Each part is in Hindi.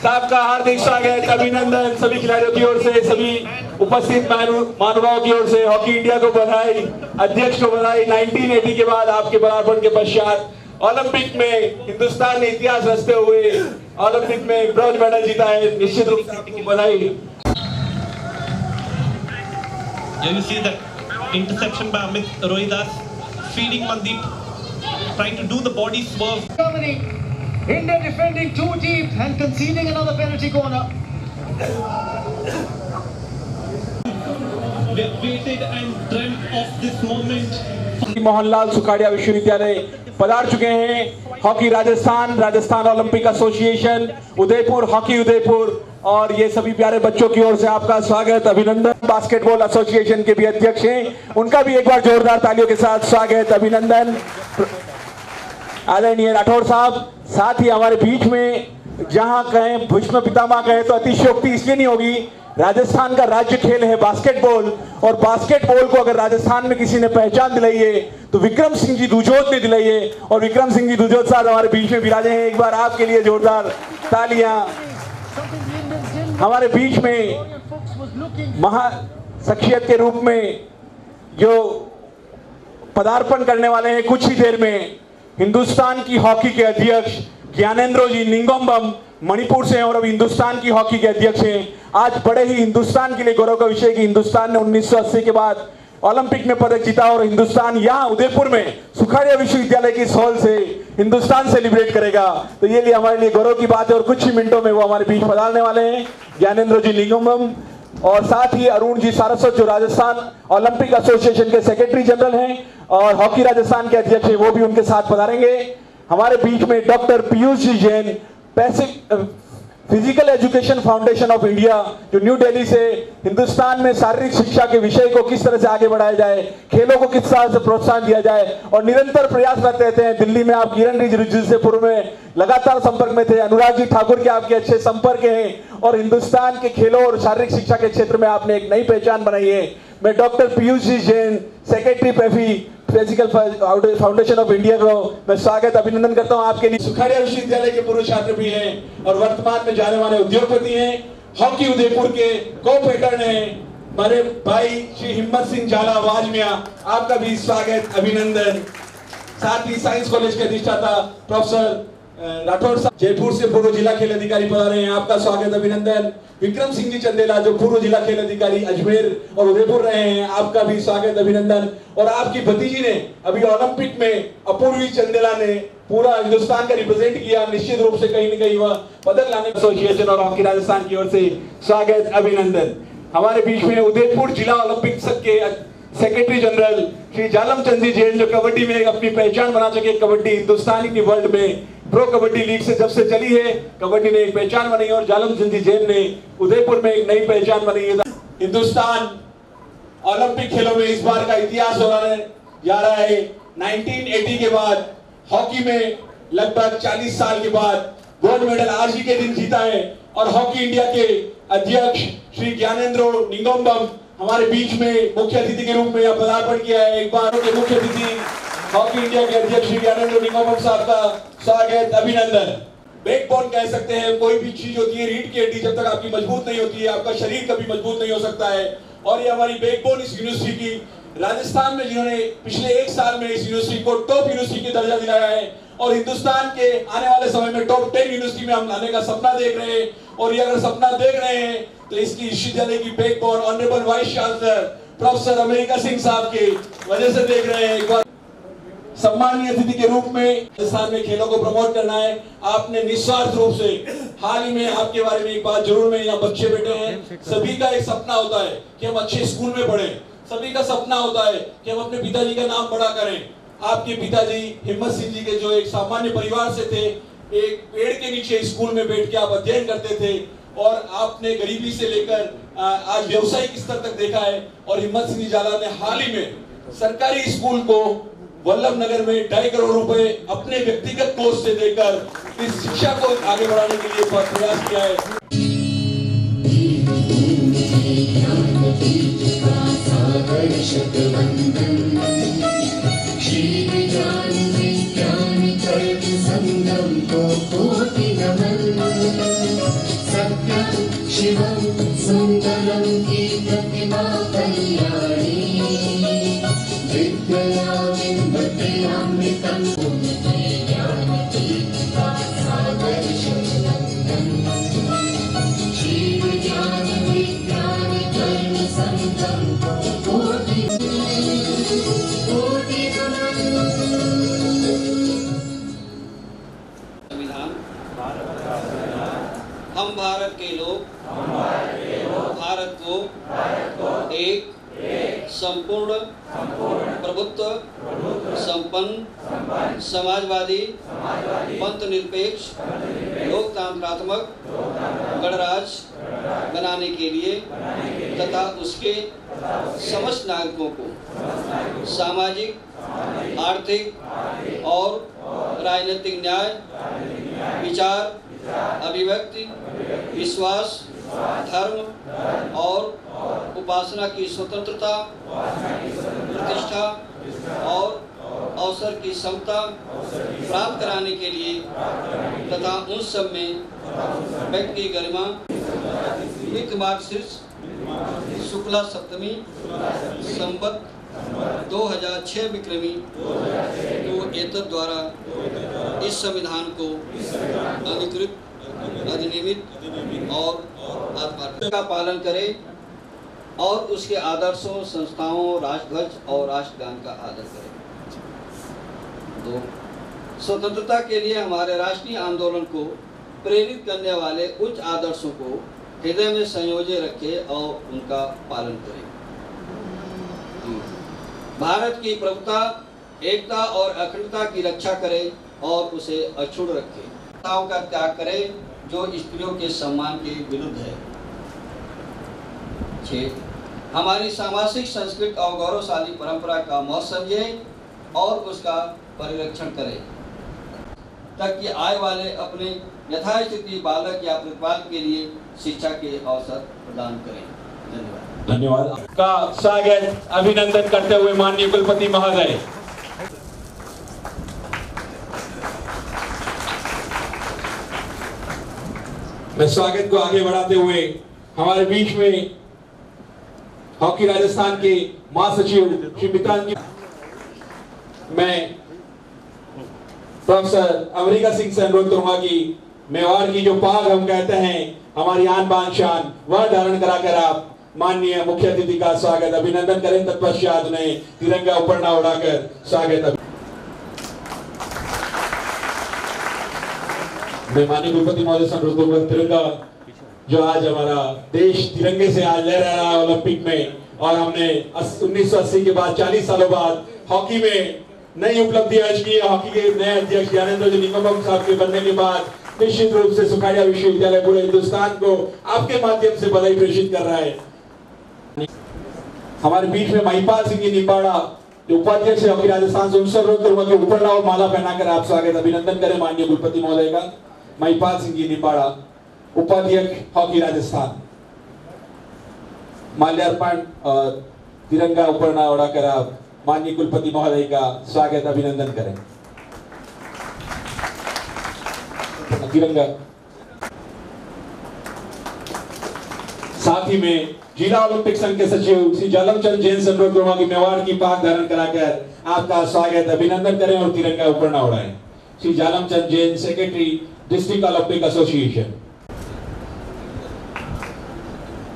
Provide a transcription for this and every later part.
साहब का हार्दिक स्वागत, अभिनंदन सभी खिलाड़ियों की ओर से, सभी उपस्थित महानुभावों की ओर से। हॉकी इंडिया को बधाई, अध्यक्ष को बधाई। 1980 के बाद आपके पदार्पण के पश्चात ओलंपिक में हिंदुस्तान ने इतिहास रचते हुए ओलंपिक में ब्रॉन्ज मेडल जीता है, निश्चित रूप से आपको बधाई। You see the interception by Amit Rohidas, feeding Mandeep, trying to do the body swerve. Germany, India defending too deep and conceding another penalty corner. We waited and dreamt of this moment. Mohanlal Sukhadia विश्वविद्यालय पधार चुके हैं। Hockey Rajasthan, Rajasthan Olympic association, Udaipur, hockey Udaipur और ये सभी प्यारे बच्चों की ओर से आपका स्वागत, अभिनंदन। बास्केटबॉल एसोसिएशन के भी अध्यक्ष हैं, उनका भी एक बार जोरदार तालियों के साथ स्वागत, अभिनंदन। आदरणीय राठौड़ साहब, साथ ही हमारे बीच में जहां कहें भीष्म पितामह कहें तो अतिशयोक्ति इसलिए नहीं होगी, राजस्थान का राज्य खेल है बास्केटबॉल, और बास्केटबॉल को अगर राजस्थान में किसी ने पहचान दिलाई है तो विक्रम सिंह जी दुजोत ने दिलाई है, और विक्रम सिंह जी दुजोत साहब हमारे बीच में विराजे हैं। एक बार आपके लिए जोरदार तालियां। हमारे बीच में महा शख्सियत के रूप में जो पदार्पण करने वाले हैं कुछ ही देर में, हिंदुस्तान की हॉकी के अध्यक्ष ज्ञानेंद्रो जी निंगोम्बम मणिपुर से हैं और अभी हिंदुस्तान की हॉकी के अध्यक्ष हैं। आज बड़े ही हिंदुस्तान के लिए गौरव का विषय कि हिंदुस्तान ने 1980 के बाद ओलंपिक में पदक जीता और हिंदुस्तान यहाँ उदयपुर में सुखाड़िया विश्वविद्यालय की हॉल से हिंदुस्तान सेलिब्रेट करेगा, तो ये लिए हमारे लिए गौरव की बात है। और कुछ ही मिनटों में वो हमारे बीच पधारने वाले हैं, ज्ञानेंद्रो जी निंगोम्बम, और साथ ही अरुण जी सारस्वत जो राजस्थान ओलंपिक एसोसिएशन के सेक्रेटरी जनरल हैं और हॉकी राजस्थान के अध्यक्ष हैं, वो भी उनके साथ पधारेंगे। हमारे बीच में doctor Piyush ji Jain, physical education foundation of India, जो न्यू दिल्ली से हिंदुस्तान में शारीरिक शिक्षा के विषय को किस तरह से आगे बढ़ाया जाए, खेलों को किस तरह से प्रोत्साहन दिया जाए और निरंतर प्रयासरत रहते हैं। दिल्ली में आप किरण रिजिजू से पूर्व में लगातार संपर्क में थे, अनुराग जी ठाकुर के आपके अच्छे संपर्क हैं और हिंदुस्तान के खेलों और शारीरिक शिक्षा के क्षेत्र में आपने एक नई पहचान बनाई है। मैं doctor Piyush ji Jain, secretary PAFI physical foundation of India को मैं स्वागत अभिनंदन करता हूं आपके लिए। सुखाड़िया विश्वविद्यालय के पूर्व छात्र भी हैं और वर्तमान में जाने वाले उद्योगपति हैं। हॉकी उदयपुर के को पैटर्न हैं हमारे भाई श्री हिम्मत सिंह झाला वाजमिया, आपका भी स्वागत अभिनंदन। साथ ही साइंस कॉलेज के अधिष्ठाता प्रोफेसर राठौड़ साहब जयपुर से पूर्व जिला खेल अधिकारी पधारे हैं, आपका स्वागत अभिनंदन। विक्रम सिंह जी चंदेला जो पूर्व जिला खेल अधिकारी अजमेर और उदयपुर रहे हैं, आपका भी स्वागत अभिनंदन। और आपकी भतीजी ने अभी ओलंपिक में अपूर्वी चंदेला ने पूरा हिंदुस्तान का रिप्रेजेंट किया, निश्चित रूप से कहीं न कहीं वह पदक लाने एसोसिएशन और हॉकी राजस्थान की ओर से स्वागत अभिनंदन। हमारे बीच में उदयपुर जिला ओलंपिक संघ के सेक्रेटरी जनरल श्री जालम चंद जी जैन, जो कबड्डी में अपनी पहचान बना चुके। कबड्डी हिंदुस्तान की वर्ल्ड में प्रो कबड्डी लीग से जब से चली है, कबड्डी ने एक पहचान बनाई और जालम चंद जी जैन ने उदयपुर में एक नई पहचान बनाई है। हिंदुस्तान ओलंपिक खेलों में इस बार का इतिहास होने जा रहा है। 1980 के बाद हॉकी में लगभग 40 साल के बाद गोल्ड मेडल आज ही के दिन जीता है और हॉकी इंडिया के अध्यक्ष श्री ज्ञानेंद्रो निंगोम्बम हमारे बीच में मुख्य अतिथि के रूप में यह पदार्पण किया है। एक बार के मुख्य अतिथि हॉकी इंडिया के अध्यक्ष श्री ज्ञानेंद्रो निंगोम्बम साहब का स्वागत अभिनंदन। बैकबोन कह सकते हैं, कोई भी चीज होती है रीढ़ की हड्डी, जब तक आपकी मजबूत नहीं होती है आपका शरीर कभी मजबूत नहीं हो सकता है। और ये हमारी बैकबोन इस यूनिवर्सिटी की, राजस्थान में जिन्होंने पिछले एक साल में इस यूनिवर्सिटी को टॉप यूनिवर्सिटी की दर्जा दिलाया है और हिंदुस्तान के आने वाले समय में टॉप 10 यूनिवर्सिटी में हम लाने का सपना देख रहे हैं। और ये अगर सपना देख रहे हैं तो इसकी विश्वविद्यालय की backbone honourable vice chancellor professor America Singh साहब की वजह से देख रहे हैं। एक बार सम्मानीय अतिथि के रूप में राजस्थान में खेलों को प्रमोट करना है। आपने निस्वार्थ रूप से, हाल ही में आपके बारे में एक बात जरूर, में यहाँ बच्चे बैठे हैं, सभी का एक सपना होता है कि हम अच्छे स्कूल में पढ़ें, सभी का सपना होता है कि हम अपने पिताजी का नाम बड़ा करें। आपके पिताजी हिम्मत सिंह जी के जो एक सामान्य परिवार से थे, एक पेड़ के नीचे स्कूल में बैठ के आप अध्ययन करते थे और आपने गरीबी से लेकर आज व्यवसायिक स्तर तक देखा है। और हिम्मत सिंह झाला ने हाल ही में सरकारी स्कूल को वल्लभ नगर में 2.5 करोड़ रुपए अपने व्यक्तिगत कोष से देकर इस शिक्षा को आगे बढ़ाने के लिए प्रयास किया है। हम भारत के लोग भारत को एक संपूर्ण प्रभुत्व संपन्न समाजवादी पंथ निरपेक्ष लोकतंत्रात्मक गणराज्य बनाने के लिए तथा उसके समस्त नागरिकों को सामाजिक आर्थिक और राजनीतिक न्याय विचार अभिव्यक्ति विश्वास धर्म और उपासना की स्वतंत्रता प्रतिष्ठा और अवसर की समता प्राप्त कराने के लिए तथा उन सब में व्यक्ति की गरिमा नित्य मार्गशीर्ष शुक्ला सप्तमी संवत 2006 विक्रमी को एतद द्वारा इस संविधान को अधिकृत अधिनियमित और का पालन करे और उसके आदर्शों संस्थाओं राष्ट्रध्वज और राष्ट्रगान का आदर करे। 2. स्वतंत्रता के लिए हमारे राष्ट्रीय आंदोलन को प्रेरित करने वाले उच्च आदर्शों को हृदय में संयोजे रखे और उनका पालन करे। भारत की प्रभुता एकता और अखंडता की रक्षा करे और उसे अक्षुण्ण रखे। का त्याग करे जो स्त्रियों के सम्मान के विरुद्ध है। 6. हमारी सामाजिक संस्कृति और गौरवशाली परंपरा का महत्व समझे और उसका परिरक्षण करे ताकि आए वाले अपने यथास्थिति बालक या प्रतिपाल के लिए शिक्षा के अवसर प्रदान करें। धन्यवाद। धन्यवाद का स्वागत अभिनंदन करते हुए माननीय कुलपति महोदय। मैं स्वागत को आगे बढ़ाते हुए हमारे बीच में हॉकी राजस्थान के महासचिव श्री मितान जी, मैं प्रोफेसर अमेरिका सिंह से अनुरोध करूंगा कि मेवाड़ की जो पाग हम कहते हैं हमारी आन बान शान वह धारण कराकर आप माननीय मुख्य अतिथि का स्वागत अभिनंदन करें। तत्पश्चात उन्हें तिरंगा ऊपर न उड़ाकर स्वागत। मैं माननीय कुलपति महोदय से अनुरोध करूंगा तिरंगा जो आज हमारा देश तिरंगे से आज लहरा रहा है ओलंपिक में, और हमने 1980 के बाद 40 सालों बाद हॉकी में नई उपलब्धि अर्ज की है। हॉकी के नए अध्यक्ष ज्ञानेंद्र निगम साहब के बनने के बाद निश्चित रूप से सुखाड़िया विश्वविद्यालय पूरे हिंदुस्तान को आपके माध्यम से बधाई प्रेषित कर रहा है। हमारे बीच में महिपाल सिंह जी निम्बाड़ा जो उपाध्यक्ष हॉकी राजस्थान से उनसे अनुरोध करूंगा कि ऊपर और माला पहनाकर आप स्वागत अभिनंदन करें माननीय कुलपति महोदय का। महिपाल सिंह जी निम्बाड़ा उपाध्यक्ष हॉकी राजस्थान, माल्यार्पण और तिरंगा ऊपर न उड़ाकर आप माननीय कुलपति महोदय का स्वागत अभिनंदन करें। तिरंगा साथ ही में जिला ओलंपिक संघ के सचिव श्री जालमचंद जैन से अनुरोध करूंगा कि मेवाड़ की पाग धारण कराकर आपका स्वागत अभिनंदन करें और तिरंगा ऊपर न उड़ाएं। Shri Jalamchand Jain, secretary district Olympic association.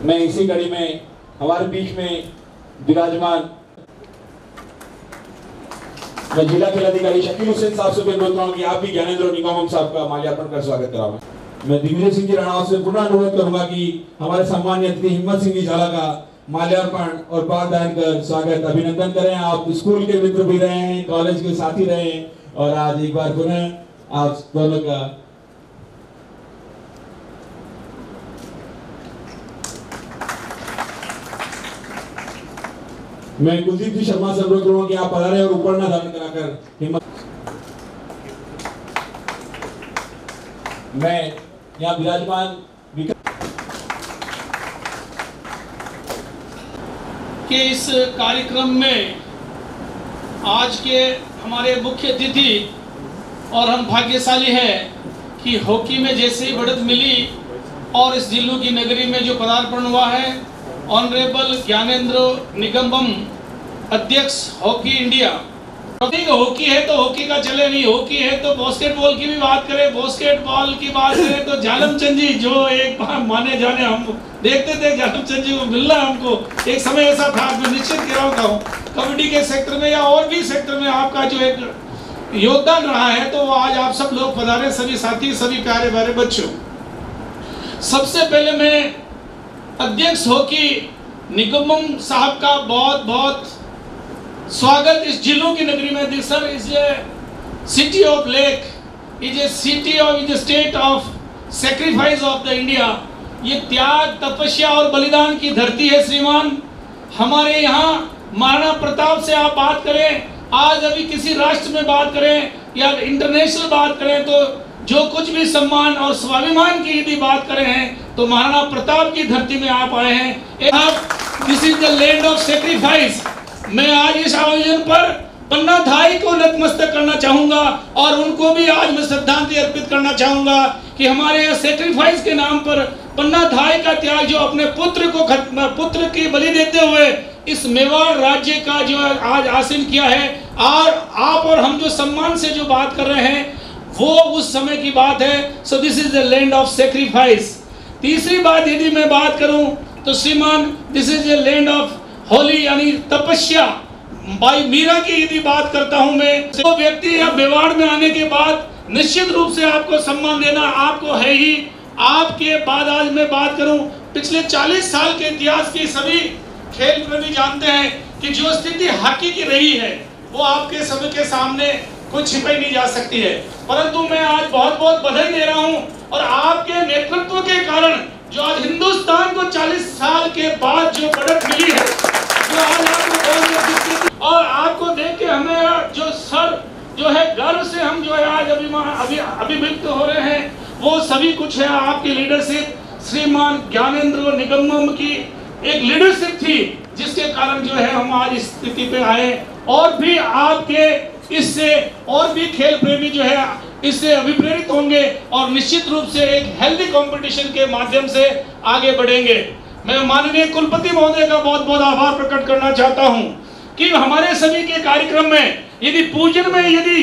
मैं इसी कड़ी में हमारे बीच में विराजमान मैं जिला खेल अधिकारी शकील हुसैन साहब से भी अनुरोध करूंगा कि आप भी ज्ञानेंद्र निगम साहब का माल्यार्पण कर स्वागत कराओ। मैं दिग्विजय सिंह जी राणा से पुनः अनुरोध करूंगा कि हमारे सम्मानित अतिथि हिम्मत सिंह जी झाला का माल्यार्पण और पाग धारण कर स्वागत अभिनंदन करें। आप स्कूल के मित्र भी रहे हैं, कॉलेज के साथी रहे हैं, और आज एक बार पुनः आप दोनों का मैं कुलदीप जी शर्मा से अनुरोध करूंगा कि आप पधारें और ऊपर ना धारण कराकर हिम्मत। मैं यहाँ विराजमान के इस कार्यक्रम में आज के हमारे मुख्य अतिथि और हम भाग्यशाली हैं कि हॉकी में जैसे ही बढ़त मिली और इस जिलों की नगरी में जो पदार्पण हुआ है, ऑनरेबल ज्ञानेंद्र निगम अध्यक्ष हॉकी इंडिया। हॉकी है तो हॉकी का चले नहीं, हॉकी है तो बास्केटबॉल की भी बात करें, बास्केटबॉल की बात करें तो जालमचंद जी जो एक माने जाने हम देखते थे, जालमचंद जी को मिलना हमको एक समय ऐसा था। मैं निश्चित कह रहा हूँ कबड्डी के सेक्टर में या और भी सेक्टर में आपका जो एक योगदान रहा है, तो वो आज आप सब लोग पधारे, सभी साथी, सभी प्यारे प्यारे बच्चों। सबसे पहले मैं अध्यक्ष हॉकी निगमम साहब का बहुत बहुत स्वागत इस जिलों की नगरी में। This sir is a city of lake, is a city of, is a state of sacrifice of the India. ये त्याग, तपस्या और बलिदान की धरती है श्रीमान। हमारे यहाँ महाराणा प्रताप से आप बात करें, आज अभी किसी राष्ट्र में बात करें या इंटरनेशनल बात करें, तो जो कुछ भी सम्मान और स्वाभिमान की यदि बात करें हैं तो महाराणा प्रताप की धरती में आप आए हैं। This is the land of sacrifice. मैं आज इस आयोजन पर पन्ना धाई को नतमस्तक करना चाहूंगा और उनको भी आज मैं श्रद्धांजलि अर्पित करना चाहूंगा कि हमारे यहाँ सेक्रीफाइस के नाम पर पन्ना धाई का त्याग, जो अपने पुत्र की बलि देते हुए इस मेवाड़ राज्य का जो आज हासिल किया है, और आप और हम जो सम्मान से जो बात कर रहे हैं वो उस समय की बात है। So this is the land of sacrifice. तीसरी बात यदि मैं बात करूं तो श्रीमान, this is the land of Holi, यानी तपस्या। भाई मीरा की यदि बात करता हूं मैं, तो व्यक्ति या मेवाड़ में आने के बाद निश्चित रूप से आपको सम्मान देना आपको है ही। आपके बाद आज मैं बात करूं, पिछले 40 साल के इतिहास की सभी खेल प्रेमी जानते हैं कि जो स्थिति हॉकी की रही है वो आपके सभी के सामने कुछ छिपाई नहीं जा सकती है। परंतु मैं आज बहुत बहुत बधाई दे रहा हूं, और आपके नेतृत्व के कारण जो आज हिंदुस्तान को 40 साल के बाद जो बढ़त मिली है, जो आज आपको, और आपको देख के हमें जो सर जो है गर्व से हम जो है आज अभिव्यक्त हो रहे हैं, वो सभी कुछ है आपकी लीडरशिप। श्रीमान ज्ञानेंद्र निगमम की एक लीडरशिप थी जिसके कारण जो है हम आज इस स्थिति पे आए, और भी आपके इससे और भी खेल प्रेमी जो है इससे अभिप्रेरित होंगे और निश्चित रूप से एक हेल्दी कंपटीशन के माध्यम से आगे बढ़ेंगे। मैं माननीय कुलपति महोदय का बहुत बहुत आभार प्रकट करना चाहता हूं कि हमारे सभी के कार्यक्रम में यदि पूजन में यदि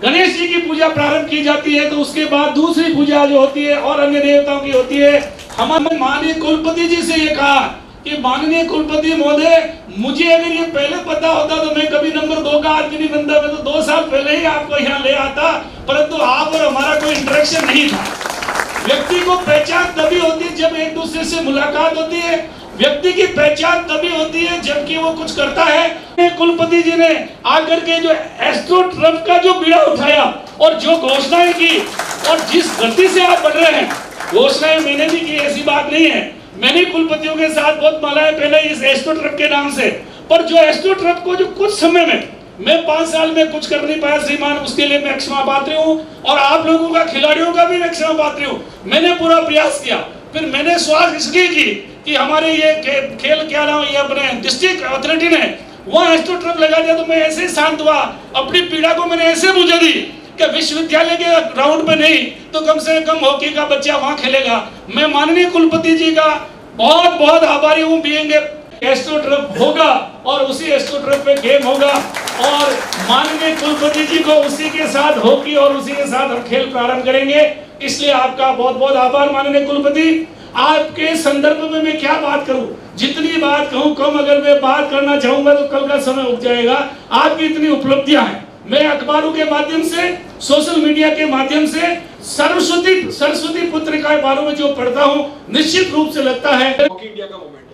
गणेश जी की पूजा प्रारंभ की जाती है तो उसके बाद दूसरी पूजा जो होती है और अन्य देवताओं की होती है। हमारे माननीय कुलपति जी से ये कहा कि माननीय कुलपति महोदय, मुझे अगर ये पहले पता होता तो मैं कभी नंबर 2 का आदमी नहीं बनता, मैं तो 2 साल पहले ही आपको यहाँ ले आता, परंतु आप और हमारा कोई इंटरेक्शन नहीं था। व्यक्ति को पहचान तभी होती है जब एक दूसरे से मुलाकात होती है, व्यक्ति की पहचान तभी होती है जबकि वो कुछ करता है। कुलपति जी ने आकर के जो एस्ट्रोटर्फ का जो बीड़ा उठाया और जो घोषणाएं की, और जिस गति से आप बढ़ रहे हैं, घोषणाएं मैंने भी की, ऐसी बात नहीं है। मैंने कुलपतियों के साथ बहुत मालाएं पहले इस एस्ट्रोटर्फ के नाम से, पर जो एस्ट्रोटर्फ को जो कुछ समय में मैं 5 साल में कुछ कर नहीं पाया श्रीमान, उसके लिए मैं क्षमा पात्र हूँ, और आप लोगों का, खिलाड़ियों का भी मैं क्षमा पात्र हूँ। मैंने पूरा प्रयास किया, फिर मैंने स्वागत इसलिए की कि हमारे ये खेल क्या नाम, ये अपने डिस्ट्रिक्ट अथॉरिटी ने वहाँ एस्ट्रोटर्फ लगा दिया, तो मैं ऐसे शांत हुआ, अपनी पीड़ा को मैंने ऐसे बुझा दी कि विश्वविद्यालय के ग्राउंड पे नहीं तो कम से कम हॉकी का बच्चा वहाँ खेलेगा। मैं माननीय कुलपति जी का बहुत बहुत आभारी हूँ। बीएंगे एस्ट्रोटर्फ होगा और उसी एस्ट्रोटर्फ पे गेम होगा, और माननीय कुलपति जी को उसी के साथ हॉकी और उसी के साथ हम खेल प्रारंभ करेंगे। इसलिए आपका बहुत बहुत आभार माननीय कुलपति। आपके संदर्भ में मैं क्या बात करूं, जितनी बात कहूं कम, अगर मैं बात करना चाहूंगा तो कल का समय उग जाएगा। आपकी इतनी उपलब्धियां हैं, मैं अखबारों के माध्यम से, सोशल मीडिया के माध्यम से सरस्वती पुत्र के बारे में जो पढ़ता हूं, निश्चित रूप से लगता है हॉकी इंडिया का मोमेंट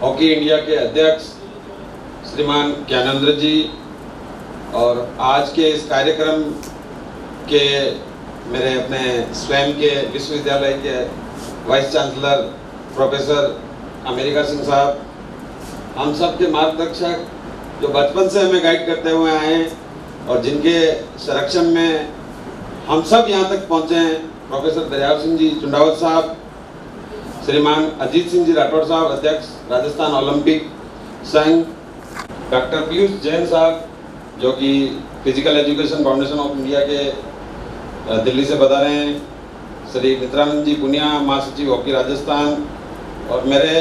हो। हॉकी इंडिया के अध्यक्ष श्रीमान ज्ञानेंद्र जी, और आज के इस कार्यक्रम के मेरे अपने स्वयं के विश्वविद्यालय के vice chancellor professor America Singh साहब, हम सब के मार्गदर्शक जो बचपन से हमें गाइड करते हुए आए हैं और जिनके संरक्षण में हम सब यहाँ तक पहुँचे हैं, प्रोफेसर दरियाव सिंह जी चुंडावत साहब, श्रीमान अजीत सिंह जी राठौड़ साहब, अध्यक्ष राजस्थान ओलंपिक संघ, डॉक्टर पीयूष जैन साहब जो कि physical education foundation of India के दिल्ली से बता रहे हैं, श्री मित्रानंद जी पुनिया, महासचिव हॉकी राजस्थान, और मेरे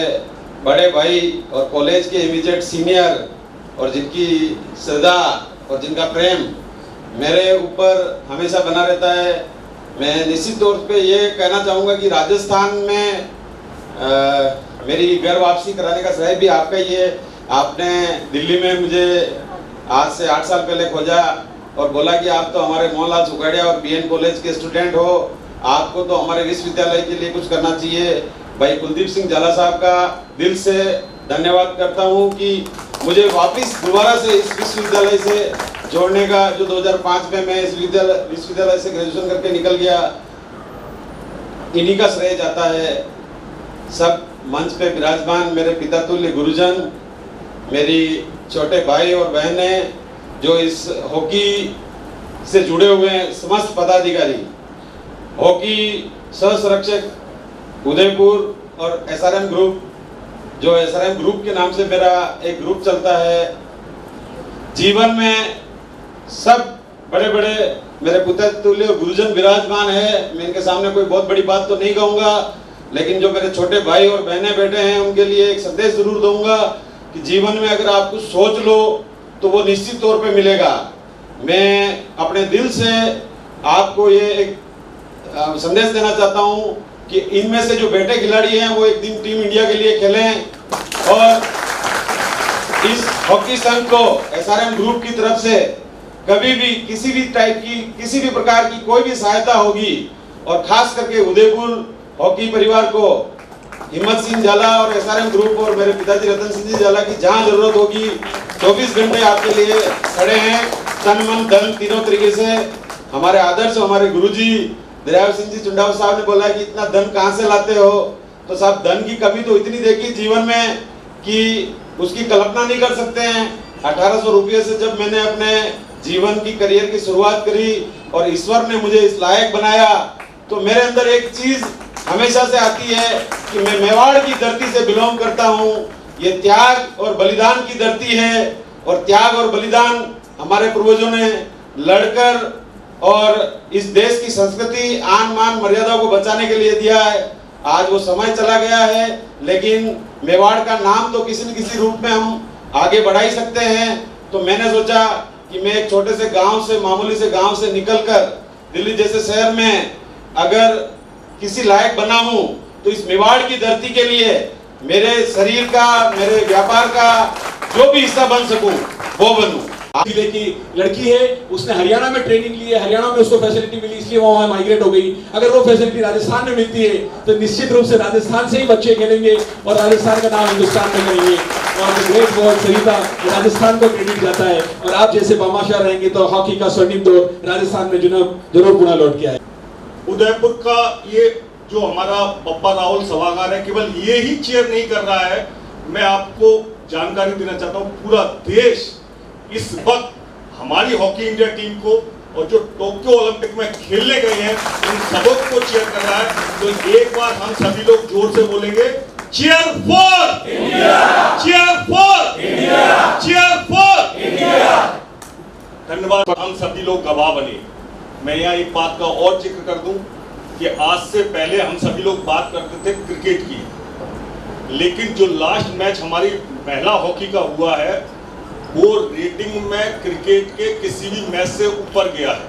बड़े भाई और कॉलेज के इमीडिएट सीनियर और जिनकी श्रद्धा और जिनका प्रेम मेरे ऊपर हमेशा बना रहता है, मैं निश्चित तौर पे ये कहना चाहूँगा कि राजस्थान में मेरी घर वापसी कराने का श्रेय भी आपका ही है। आपने दिल्ली में मुझे आज से 8 साल पहले खोजा और बोला कि आप तो हमारे मोहनलाल सुखाड़िया और बीएन कॉलेज के स्टूडेंट हो, आपको तो हमारे विश्वविद्यालय के लिए कुछ करना चाहिए। भाई कुलदीप सिंह झाला साहब का दिल से धन्यवाद करता हूँ कि मुझे वापस दोबारा से इस विश्वविद्यालय से जोड़ने का, जो 2005 में मैं इस विश्वविद्यालय से ग्रेजुएशन करके निकल गया, इन्हीं का श्रेय जाता है। सब मंच पे विराजमान मेरे पिता तुल्य गुरुजन, मेरी छोटे भाई और बहनें, जो इस हॉकी से जुड़े हुए हैं, समस्त पदाधिकारी, हॉकी सह संरक्षक उदयपुर और एसआरएम ग्रुप, जो एसआरएम ग्रुप के नाम से मेरा एक ग्रुप चलता है। जीवन में सब बड़े बड़े मेरे पुत्र तुल्य गुरुजन विराजमान है। मैं इनके सामने कोई बहुत बड़ी बात तो नहीं कहूँगा, लेकिन जो मेरे छोटे भाई और बहनें बैठे हैं उनके लिए एक संदेश जरूर दूंगा कि जीवन में अगर आप कुछ सोच लो तो वो निश्चित तौर पे मिलेगा। मैं अपने दिल से आपको ये एक संदेश देना चाहता हूँ कि इनमें से जो बेटे खिलाड़ी हैं वो एक दिन टीम इंडिया के लिए खेलें, और इस हॉकी संघ को एसआरएम ग्रुप की तरफ से कभी भी किसी भी टाइप की, किसी भी प्रकार की कोई भी सहायता होगी, और खास करके उदयपुर हॉकी परिवार को हिम्मत सिंह झाला और एसआरएम ग्रुप और मेरे पिताजी रतन सिंह जी झाला की जहां जरूरत होगी 24 घंटे आपके लिए खड़े हैं, तन मन धन तीनों तरीके से। हमारे आदर्श हमारे गुरुजी दरियाव सिंह जी चुंडाव साहब ने बोला कि इतना धन कहां से लाते हो, तो साहब धन की कमी तो इतनी देखी जीवन में कि उसकी कल्पना नहीं कर सकते हैं। 1800 रुपये से जब मैंने अपने जीवन की करियर की शुरुआत करी और ईश्वर ने मुझे इस लायक बनाया, तो मेरे अंदर एक चीज हमेशा से आती है कि मैं मेवाड़ की धरती से बिलोंग करता हूँ। ये त्याग और बलिदान की धरती है, और त्याग और बलिदान हमारे पूर्वजों ने लड़कर और इस देश की संस्कृति, आन मान मर्यादा को बचाने के लिए दिया है। आज वो समय चला गया है, लेकिन मेवाड़ का नाम तो किसी न किसी रूप में हम आगे बढ़ा ही सकते हैं। तो मैंने सोचा कि मैं एक छोटे से गांव से, मामूली से गांव से निकलकर दिल्ली जैसे शहर में अगर किसी लायक बना हूं, तो इस मेवाड़ की धरती के लिए मेरे शरीर का, मेरे व्यापार का जो भी हिस्सा बन सकूं वो बनूं। जिले की लड़की है, उसने हरियाणा में ट्रेनिंग ली है, हरियाणा में उसको फैसिलिटी मिली, इसलिए वो वहाँ माइग्रेट हो गई। अगर वो फैसिलिटी राजस्थान में मिलती है तो निश्चित रूप से राजस्थान से ही बच्चे खेलेंगे और राजस्थान का नाम हिंदुस्तान में करेंगे। और ग्रेट बॉल सरिता राजस्थान को क्रेडिट जाता है, और आप जैसे बामाशाह रहेंगे तो हॉकी का स्वर्णिम दौर राजस्थान में जरूर पुनः लौट के आए। उदयपुर का ये जो हमारा बप्पा राहुल सभागार है, केवल ये ही चेयर नहीं कर रहा है। मैं आपको जानकारी देना चाहता हूँ, पूरा देश इस वक्त हमारी हॉकी इंडिया टीम को और जो टोक्यो ओलंपिक में खेलने गए हैं उन सबों को चीयर कर रहा है। तो एक बार हम सभी लोग जोर से बोलेंगे, cheer for India, cheer for India, cheer for India. धन्यवाद। हम सभी लोग गवाह बने। मैं यहाँ एक बात का और जिक्र कर दूं कि आज से पहले हम सभी लोग बात करते थे क्रिकेट की, लेकिन जो लास्ट मैच हमारी महिला हॉकी का हुआ है वो रेटिंग में क्रिकेट के किसी भी मैच से ऊपर गया है।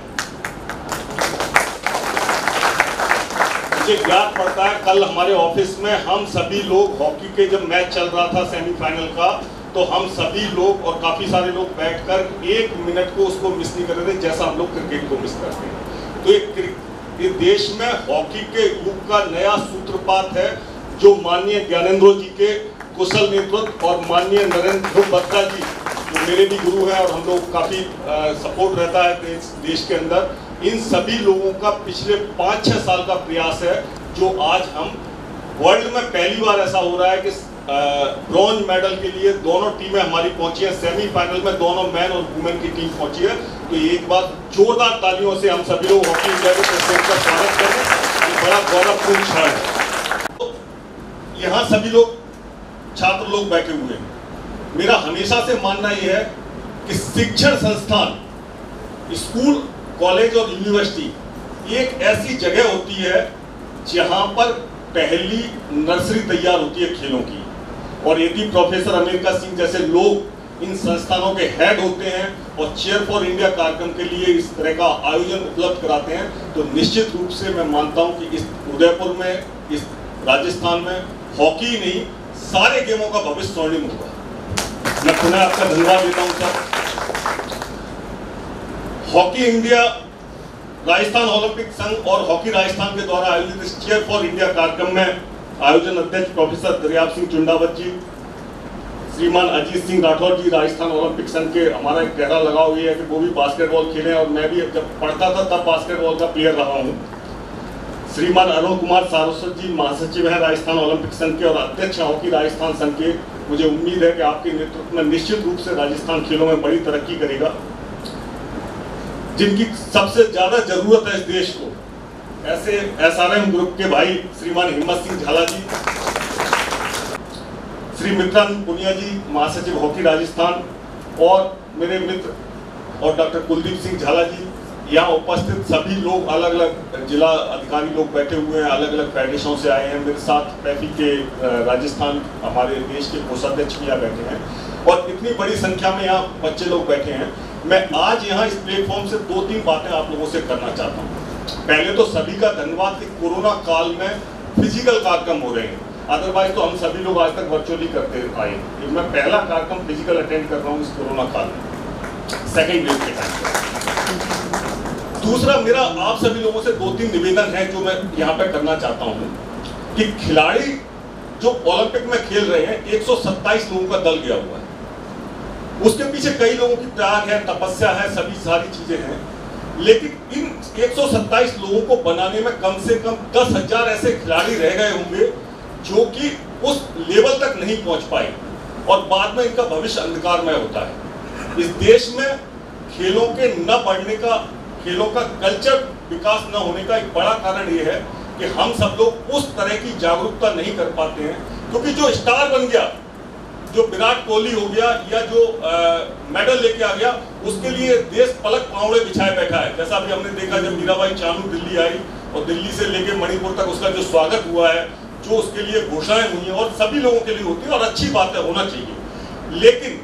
मुझे याद पड़ता है कल हमारे ऑफिस में हम सभी लोग हॉकी के जब मैच चल रहा था सेमीफाइनल का, तो हम सभी लोग और काफी सारे लोग बैठकर 1 मिनट को उसको मिस नहीं कर रहे थे जैसा हम लोग क्रिकेट को मिस करते हैं। तो ये देश में हॉकी के युग का नया सूत्रपात है जो माननीय ज्ञानेंद्र जी के कुशल नेतृत्व और माननीय नरेंद्र बत्ता जी जो मेरे भी गुरु हैं और हम लोग काफी सपोर्ट रहता है देश के अंदर, इन सभी लोगों का पिछले 5-6 साल का प्रयास है जो आज हम वर्ल्ड में पहली बार ऐसा हो रहा है कि ब्रॉन्ज मेडल के लिए दोनों टीमें हमारी पहुंची है। सेमीफाइनल में दोनों मैन और वुमेन की टीम पहुंची है। तो एक बार जोरदार तालियों से हम सभी लोग हॉकी इंडिया के प्रेसिडेंट का स्वागत करें। ये बड़ा गौरवपूर्ण क्षण है। तो यहाँ सभी लोग छात्र लोग बैठे हुए हैं। मेरा हमेशा से मानना यह है कि शिक्षण संस्थान, स्कूल, कॉलेज और यूनिवर्सिटी एक ऐसी जगह होती है जहां पर पहली नर्सरी तैयार होती है खेलों की। और यदि प्रोफेसर अमेरिका सिंह जैसे लोग इन संस्थानों के हेड होते हैं और चेयर फॉर इंडिया कार्यक्रम के लिए इस तरह का आयोजन उपलब्ध कराते हैं, तो निश्चित रूप से मैं मानता हूं कि इस उदयपुर में, इस राजस्थान में हॉकी नहीं सारे गेमों का भविष्य स्वर्णिम होगा। मैं पुनः आपका धन्यवाद देता हूं sir. Hockey India, Rajasthan Olympic संघ और हॉकी राजस्थान के द्वारा आयोजित इस चेयर फॉर इंडिया कार्यक्रम में आयोजन अध्यक्ष प्रोफेसर दरियाब सिंह चुंडावत जी, श्रीमान अजीत सिंह राठौर जी, राजस्थान ओलंपिक संघ के, हमारा एक गहरा लगाव ये है कि वो भी बास्केटबॉल खेले और मैं भी जब पढ़ता था तब बास्केटबॉल का प्लेयर रहा हूँ। श्रीमान अरुण कुमार सारस्वत जी महासचिव हैं राजस्थान ओलंपिक संघ के और अध्यक्ष हॉकी राजस्थान संघ के। मुझे उम्मीद है कि आपके नेतृत्व में निश्चित रूप से राजस्थान खेलों में बड़ी तरक्की करेगा। जिनकी सबसे ज्यादा जरूरत है इस देश को, ऐसे SRM ग्रुप के भाई श्रीमान हिम्मत सिंह झाला जी, श्री मित्रानंद पुनिया जी महासचिव हॉकी राजस्थान और मेरे मित्र और डॉक्टर कुलदीप सिंह झाला जी, यहाँ उपस्थित सभी लोग, अलग अलग जिला अधिकारी लोग बैठे हुए हैं, अलग अलग फेडरेशनों से आए हैं। मेरे साथ पैफी के राजस्थान हमारे देश के कोषाध्यक्ष भी यहाँ बैठे हैं और इतनी बड़ी संख्या में यहाँ बच्चे लोग बैठे हैं। मैं आज यहाँ इस प्लेटफॉर्म से 2-3 बातें आप लोगों से करना चाहता हूँ। पहले तो सभी का धन्यवाद कि कोरोना काल में फिजिकल कार्यक्रम हो रहे हैं, अदरवाइज तो हम सभी लोग आज तक वर्चुअली करते आए। मैं पहला कार्यक्रम फिजिकल अटेंड कर रहा हूँ इस कोरोना काल में, सेकेंड वेव के टाइम। दूसरा, मेरा आप सभी लोगों से 2-3 निवेदन है जो मैं यहाँ पे करना चाहता हूँ कि खिलाड़ी जो ओलंपिक में खेल रहे हैं, 127 लोगों का दल गया हुआ है। उसके पीछे कई लोगों की त्याग है, तपस्या है, सभी सारी चीजें हैं, लेकिन इन 127 लोगों को बनाने में कम से कम 10,000 ऐसे खिलाड़ी रह गए होंगे जो कि उस लेवल तक नहीं पहुंच पाए और बाद में इनका भविष्य अंधकारमय होता है। इस देश में खेलों के न बढ़ने का, खेलों का कल्चर विकास न होने का एक बड़ा कारण यह है कि हम सब लोग उस तरह की जागरूकता नहीं कर पाते हैं, क्योंकि जो स्टार बन गया, जो विराट कोहली हो गया या जो मेडल लेके आ गया, उसके लिए देश पलक पावड़े बिछाए बैठा है। जैसा अभी हमने देखा जब मीराबाई चानू दिल्ली आई और दिल्ली से लेके मणिपुर तक उसका जो स्वागत हुआ है, जो उसके लिए घोषणाएं हुई हैं और सभी लोगों के लिए होती है और अच्छी बात है, होना चाहिए। लेकिन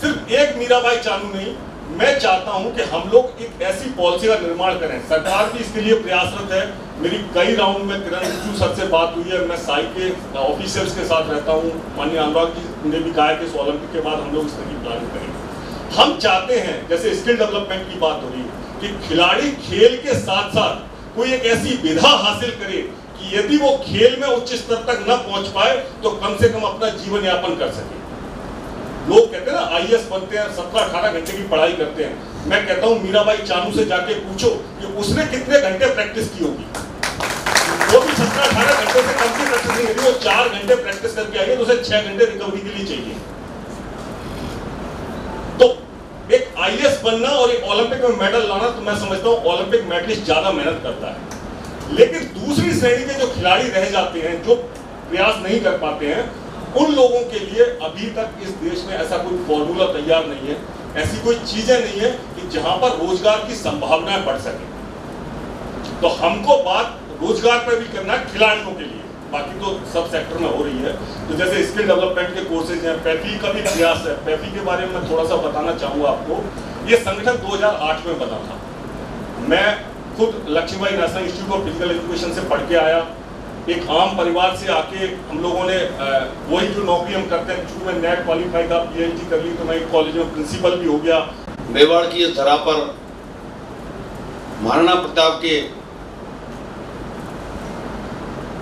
सिर्फ एक मीराबाई चानू नहीं, मैं चाहता हूं कि हम लोग एक ऐसी पॉलिसी का निर्माण करें। सरकार भी इसके लिए प्रयासरत है। मेरी कई राउंड में किरण रिजिजू सर से बात हुई है, मैं साई के ऑफिसर्स के साथ रहता हूं। माननीय अनुराग जी ने भी कहा है कि इस ओलंपिक के बाद हम लोग इस तरह की प्लानिंग करेंगे। हम चाहते हैं, जैसे स्किल डेवलपमेंट की बात हो रही है, कि खिलाड़ी खेल के साथ साथ कोई एक ऐसी विधा हासिल करे कि यदि वो खेल में उच्च स्तर तक न पहुंच पाए तो कम से कम अपना जीवन यापन कर सके। लोग कहते हैं ना IAS बनते हैं, 17-18 घंटे की पढ़ाई करते हैं। मैं कहता हूं मीराबाई चानू से जाके पूछो कि उसने कितने घंटे प्रैक्टिस की होगी। वो भी 17-18 घंटे से कम की प्रैक्टिस नहीं करी, वो 4 घंटे प्रैक्टिस करके आई है, तो उसे 6 घंटे रिकवरी के लिए चाहिए। तो एक IAS बनना और एक ओलंपिक में मेडल लाना, तो मैं समझता हूं ओलंपिक मेडलिस्ट ज्यादा मेहनत करता है। लेकिन दूसरी श्रेणी के जो खिलाड़ी रह जाते हैं, जो प्रयास नहीं कर पाते हैं, उन लोगों के लिए अभी तक इस देश में ऐसा कोई फॉर्मूला तैयार नहीं है, ऐसी कोई चीजें नहीं है कि जहां पर रोजगार की संभावनाएं बढ़ सके। तो हमको बात रोजगार पर भी करना है खिलाड़ियों के लिए, बाकी तो सब सेक्टर में हो रही है। तो जैसे स्किल डेवलपमेंट के कोर्सेज हैं, पैफी का भी प्रयास है। पैफी के बारे में मैं थोड़ा सा बताना चाहूंगा आपको। ये संगठन 2008 में बना था। मैं खुद Laxmibai national institute of physical education से पढ़ के आया। एक आम परिवार से आके हम लोगों ने वही जो नौकरी हम करते हैं, चूंकि मैं नेट क्वालिफाई का PhD कर ली, तो मैं एक कॉलेज में प्रिंसिपल भी हो गया। मेवाड़ की इस धरा पर महाराणा प्रताप के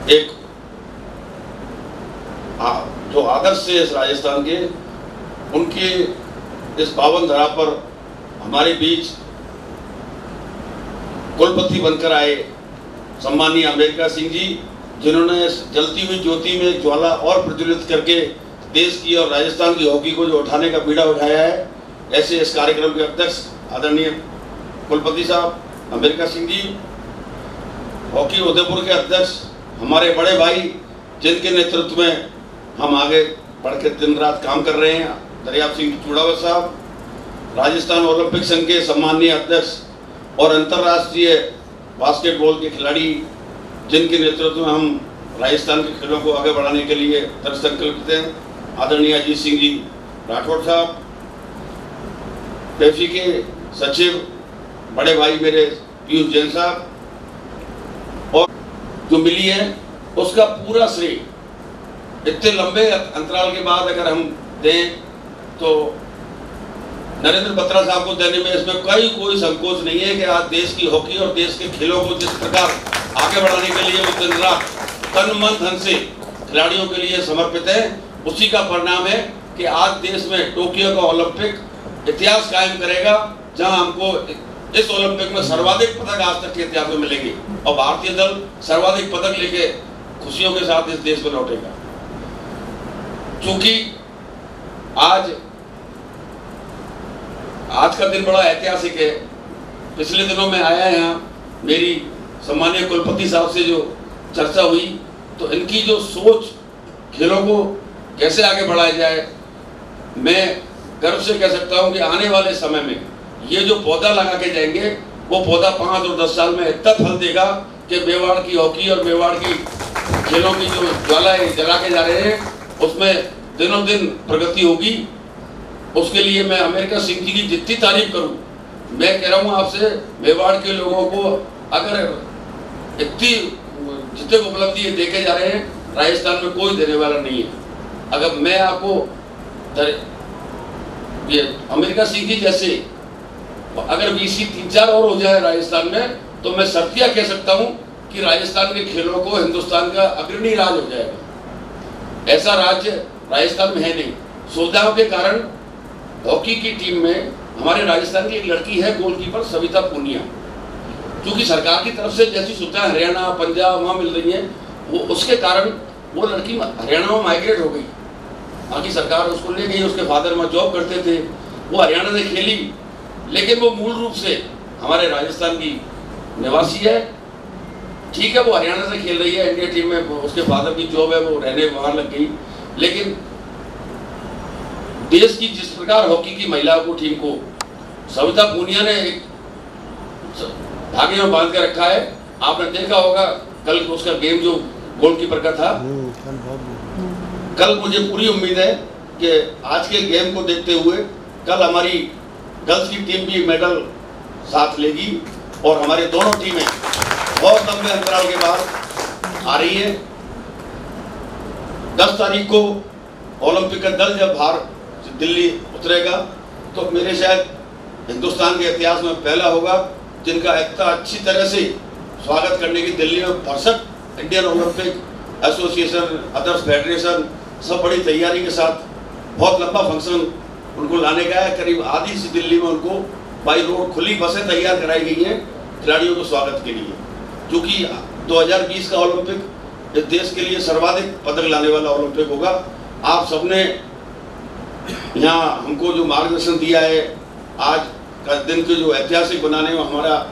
एक जो आदर्श है इस राजस्थान के, उनके इस पावन धरा पर हमारे बीच कुलपति बनकर आए सम्मानीय अमेरिका सिंह जी, जिन्होंने जलती हुई ज्योति में ज्वाला और प्रज्वलित करके देश की और राजस्थान की हॉकी को जो उठाने का बीड़ा उठाया है, ऐसे इस कार्यक्रम के अध्यक्ष आदरणीय कुलपति साहब अमेरिका सिंह जी, हॉकी उदयपुर के अध्यक्ष हमारे बड़े भाई, जिनके नेतृत्व में हम आगे बढ़ के दिन रात काम कर रहे हैं, दरियाब सिंह चुड़ावत साहब, राजस्थान ओलंपिक संघ के सम्मानीय अध्यक्ष और अंतर्राष्ट्रीय बास्केटबॉल के खिलाड़ी, जिनके नेतृत्व में हम राजस्थान के खेलों को आगे बढ़ाने के लिए दृढ़ संकल्पित हैं, आदरणीय अजीत सिंह जी राठौड़ साहब, पेफी के सचिव बड़े भाई मेरे पीयूष जैन साहब, और जो मिली है उसका पूरा श्रेय इतने लंबे अंतराल के बाद अगर हम दें तो नरेंद्र बत्रा साहब को देने में इसमें कोई संकोच नहीं है कि आज देश की हॉकी और देश के खेलों को जिस प्रकार आगे बढ़ाने के लिए वो दिन रात तन मन धन से खिलाड़ियों के लिए समर्पित है, उसी का परिणाम है कि आज देश में टोक्यो का ओलंपिक इतिहास कायम करेगा, जहां हमको इस ओलंपिक में सर्वाधिक पदक आज तक के इतिहास में मिलेंगे और भारतीय दल सर्वाधिक पदक लेके खुशियों के साथ इस देश में लौटेगा। चूंकि आज का दिन बड़ा ऐतिहासिक है। पिछले दिनों में आया यहाँ मेरी सम्मानीय कुलपति साहब से जो चर्चा हुई, तो इनकी जो सोच खेलों को कैसे आगे बढ़ाया जाए, मैं गर्व से कह सकता हूँ कि आने वाले समय में ये जो पौधा लगा के जाएंगे वो पौधा 5 और 10 साल में इतना फल देगा कि मेवाड़ की हॉकी और मेवाड़ की खेलों की जो ज्वालाएं जला के जा रहे हैं उसमें दिनों दिन प्रगति होगी। उसके लिए मैं अमेरिका सिंह जी की जितनी तारीफ करूं, मैं कह रहा हूं आपसे, मेवाड़ के लोगों को अगर इतनी जितने उपलब्धि देखे जा रहे हैं, राजस्थान में कोई देने वाला नहीं है। अगर मैं आपको ये अमेरिका सिंह जी जैसे अगर BC 3-4 और हो जाए राजस्थान में, तो मैं सर्तिया कह सकता हूं कि राजस्थान के खेलों को हिंदुस्तान का अग्रणी राज हो जाएगा। ऐसा राज्य राजस्थान में है नहीं। सुविधाओं के कारण हॉकी की टीम में हमारे राजस्थान की एक लड़की है गोलकीपर सविता पूनिया, क्योंकि सरकार की तरफ से जैसी सुविधाएं हरियाणा पंजाब वहाँ मिल रही हैं, वो उसके कारण वो लड़की हरियाणा में माइग्रेट हो गई। वहाँ की सरकार उसको ले गई, उसके फादर वहाँ जॉब करते थे, वो हरियाणा से खेली, लेकिन वो मूल रूप से हमारे राजस्थान की निवासी है। ठीक है, वो हरियाणा से खेल रही है इंडिया टीम में, उसके फादर की जॉब है, वो रहने वहाँ लग गई। लेकिन देश की जिस प्रकार हॉकी की महिलाओं को टीम को सविता पूनिया ने एक धागे में बांध कर रखा है। आपने देखा होगा कल उसका गेम जो गोलकीपर का था, कल मुझे पूरी उम्मीद है कि आज के गेम को देखते हुए कल हमारी गर्ल्स की टीम भी मेडल साथ लेगी और हमारे दोनों टीमें बहुत लंबे अंतराल के बाद आ रही है। 10 तारीख को ओलंपिक का दल जब बाहर दिल्ली उतरेगा तो मेरे शायद हिंदुस्तान के इतिहास में पहला होगा जिनका इतना अच्छी तरह से स्वागत करने की दिल्ली में 62 Indian Olympic association, others federation सब बड़ी तैयारी के साथ बहुत लंबा फंक्शन उनको लाने का है। करीब आधी सी दिल्ली में उनको बाई रोड खुली बसें तैयार कराई गई हैं खिलाड़ियों को स्वागत के लिए, क्योंकि 2020 का ओलंपिक इस देश के लिए सर्वाधिक पदक लाने वाला ओलंपिक होगा। आप सबने यहाँ हमको जो मार्गदर्शन दिया है, आज का दिन को जो ऐतिहासिक बनाने में हमारा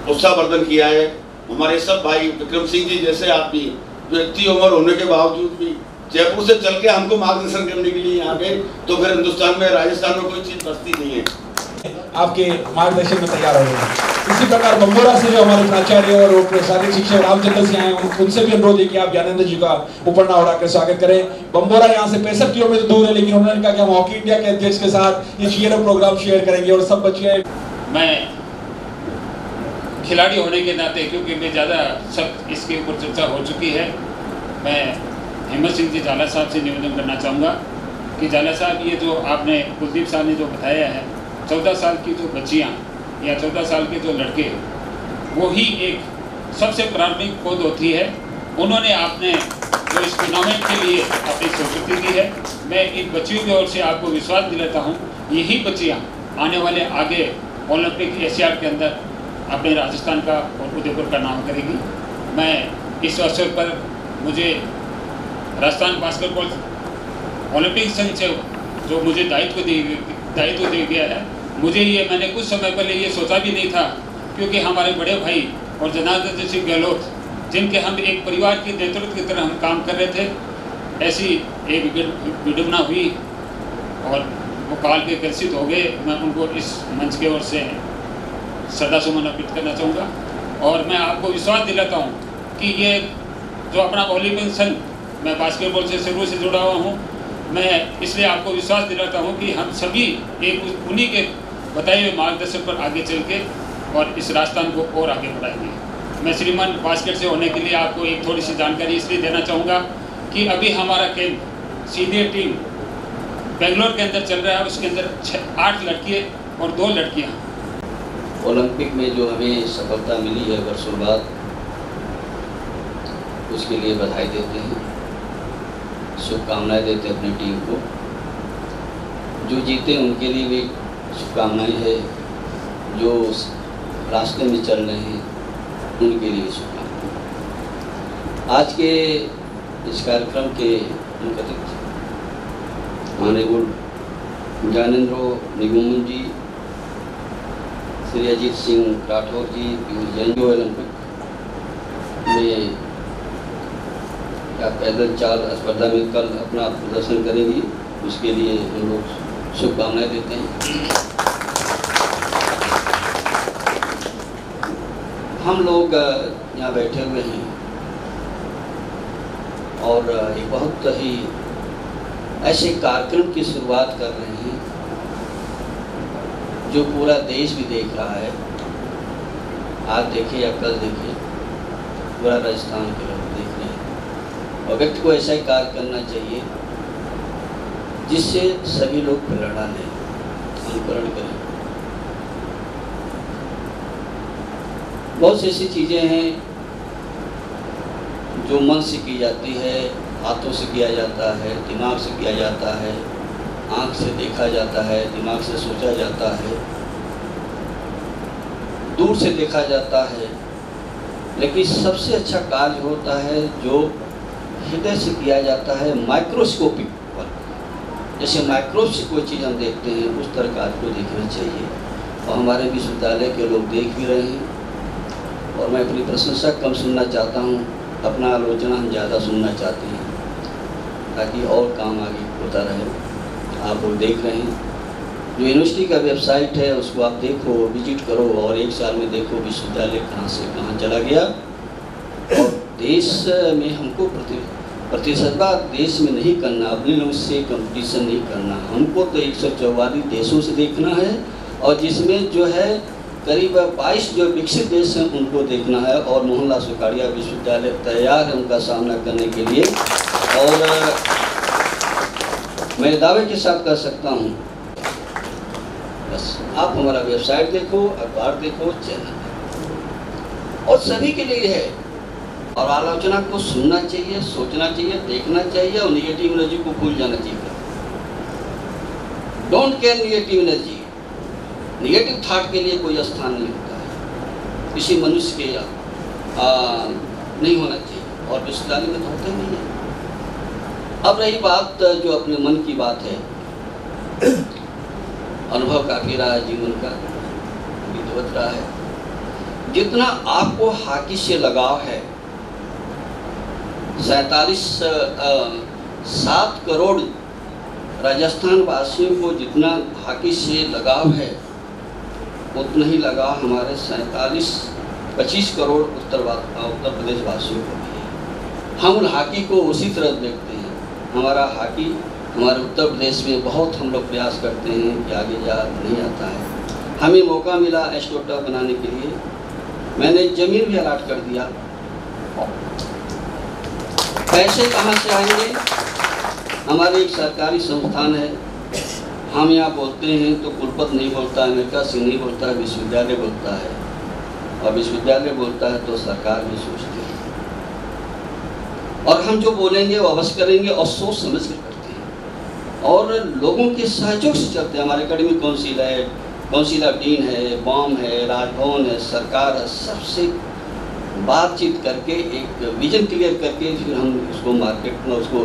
उत्साहवर्धन किया है, हमारे सब भाई विक्रम सिंह जी जैसे आदमी जो इतनी उम्र होने के बावजूद भी जयपुर से चल के हमको मार्गदर्शन करने के लिए यहाँ गए, तो फिर हिंदुस्तान में राजस्थान में कोई चीज बचती नहीं है। आपके मार्गदर्शन में तैयार हो गए। इसी प्रकार बंबोरा से जो हमारे प्राचार्य और शारीरिक शिक्षक रामचंद्र सिंह आए, उनसे भी अनुरोध है कि आप ज्ञानेंद्र जी का ऊपर ना उड़ाकर स्वागत करें। बंबोरा यहाँ से 65 किलोमीटर दूर है, लेकिन उन्होंने कहा कि हम हॉकी इंडिया के अध्यक्ष के साथ ये चीयर प्रोग्राम शेयर करेंगे और सब बच्चे। मैं खिलाड़ी होने के नाते, क्योंकि मैं ज़्यादा सब इसके ऊपर चर्चा हो चुकी है, मैं हिम्मत सिंह जी झाला साहब से निवेदन करना चाहूँगा कि झाला साहब ये जो आपने कुलदीप साहब ने जो बताया है, 14 साल की जो बच्चियाँ या 14 साल के जो लड़के, वो ही एक सबसे प्रारंभिक खोज होती है। उन्होंने आपने जो इस टूर्नामेंट के लिए अपनी स्वीकृति दी है, मैं इन बच्चियों की ओर से आपको विश्वास दिलाता हूँ, यही बच्चियाँ आने वाले आगे ओलंपिक एशियाड के अंदर अपने राजस्थान का और उदयपुर का नाम करेगी। मैं इस अवसर पर मुझे राजस्थान बास्केटबॉल ओलंपिक संघ से जो मुझे दायित्व दिया गया है, मुझे ये मैंने कुछ समय पहले ये सोचा भी नहीं था, क्योंकि हमारे बड़े भाई और जनार्दन सिंह गहलोत, जिनके हम एक परिवार के नेतृत्व की तरह हम काम कर रहे थे, ऐसी एक विडम्बना हुई और वो काल के ग्रसित हो गए। मैं उनको इस मंच की ओर से श्रद्धा सुमन अर्पित करना चाहूँगा और मैं आपको विश्वास दिलाता हूँ कि ये जो अपना ओलंपिक संघ, मैं बास्केटबॉल से शुरू से जुड़ा हुआ हूँ, मैं इसलिए आपको विश्वास दिलाता हूँ कि हम सभी एक उन्हीं के बताए हुए मार्गदर्शन पर आगे चल के और इस राजस्थान को और आगे बढ़ाएंगे। मैं श्रीमान बास्केट से होने के लिए आपको एक थोड़ी सी जानकारी इसलिए देना चाहूँगा कि अभी हमारा कैंप सीनियर टीम बेंगलोर के अंदर चल रहा है, उसके अंदर 8 लड़कियाँ और 2 लड़कियाँ। ओलंपिक में जो हमें सफलता मिली है वर्षों बाद, उसके लिए बधाई देते हैं, शुभकामनाएं देते हैं अपनी टीम को। जो जीते उनके लिए भी शुभकामनाएं है, जो रास्ते में चल रहे हैं उनके लिए शुभकामनाएं। आज के इस कार्यक्रम के मुख्य अतिथि माननीय ज्ञानेंद्र निगम जी, श्री अजीत सिंह राठौर जी, पीयूष जैन जो ओलंपिक में या पैदल चाल स्पर्धा में कल अपना प्रदर्शन करेंगी, उसके लिए हम लोग शुभकामनाएं देते हैं। हम लोग यहाँ बैठे हुए हैं और एक बहुत ही ऐसे कार्यक्रम की शुरुआत कर रहे हैं जो पूरा देश भी देख रहा है। आज देखे या कल देखे, पूरा राजस्थान के लोग देख रहे हैं और व्यक्ति को ऐसा ही कार्य करना चाहिए जिससे सभी लोग प्रेरणा लें, अनुकरण करें। बहुत सी ऐसी चीज़ें हैं जो मन से की जाती है, हाथों से किया जाता है, दिमाग से किया जाता है, आँख से देखा जाता है, दिमाग से सोचा जाता है, दूर से देखा जाता है। लेकिन सबसे अच्छा कार्य होता है जो हृदय से किया जाता है, माइक्रोस्कोपिक पर। जैसे माइक्रोस्कोप से कोई चीज़ हम देखते हैं, उस तरह कार्य को देखना चाहिए और हमारे विश्वविद्यालय के लोग देख भी रहे हैं। और मैं अपनी प्रशंसा कम सुनना चाहता हूँ, अपना आलोचना हम ज़्यादा सुनना चाहते हैं ताकि और काम आगे होता रहे। आप लोग देख रहे हैं जो यूनिवर्सिटी का वेबसाइट है उसको आप देखो, विजिट करो और 1 साल में देखो विश्वविद्यालय कहाँ से कहाँ चला गया। और देश में हमको प्रतिस्पर्धा देश में नहीं करना, अपने लोग से कंपटीशन नहीं करना, हमको तो 144 देशों से देखना है और जिसमें जो है करीब 22 जो विकसित देश हैं उनको देखना है। और मोहनलाल सुखाड़िया विश्वविद्यालय तैयार है उनका सामना करने के लिए। और मैं दावे के साथ कह सकता हूँ, बस आप हमारा वेबसाइट देखो, अखबार देखो, चैनल देखो और सभी के लिए है। और आलोचना को सुनना चाहिए, सोचना चाहिए, देखना चाहिए और निगेटिव एनर्जी को भूल जाना चाहिए। Don't care negative energy. Negative thought के लिए कोई स्थान नहीं होता है, किसी मनुष्य के नहीं होना चाहिए और विश्वविद्यालय में तो होता ही नहीं है। अब रही बात जो अपने मन की बात है, अनुभव काफी रहा है, जीवन का बीतवत रहा है। जितना आपको हॉकी से लगाव है, 7 करोड़ राजस्थान वासियों को जितना हॉकी से लगाव है, उतना ही लगाव हमारे 25 करोड़ उत्तर प्रदेश वासियों को भी है। हम हॉकी को उसी तरह देखते हैं। हमारा हॉकी हमारे उत्तर प्रदेश में बहुत हम लोग प्रयास करते हैं कि आगे जा नहीं आता है। हमें मौका मिला एस्ट्रोटर्फ बनाने के लिए, मैंने ज़मीन भी अलाट कर दिया। पैसे कहाँ से आएंगे? हमारे एक सरकारी संस्थान है, हम यहाँ बोलते हैं तो कुलपति नहीं बोलता, अमेरिका सिंह नहीं बोलता, विश्वविद्यालय बोलता है। और विश्वविद्यालय बोलता है तो सरकार भी सोचती है। और हम जो बोलेंगे वो अवश्य करेंगे और सोच समझ कर करते हैं और लोगों के सहयोग से चलते हैं। हमारे अकेडमिक काउंसिल है, काउंसिल ऑफ डीन है, बॉम है, राजभवन है, सरकार है, सबसे बातचीत करके एक विजन क्लियर करके फिर हम उसको मार्केट में उसको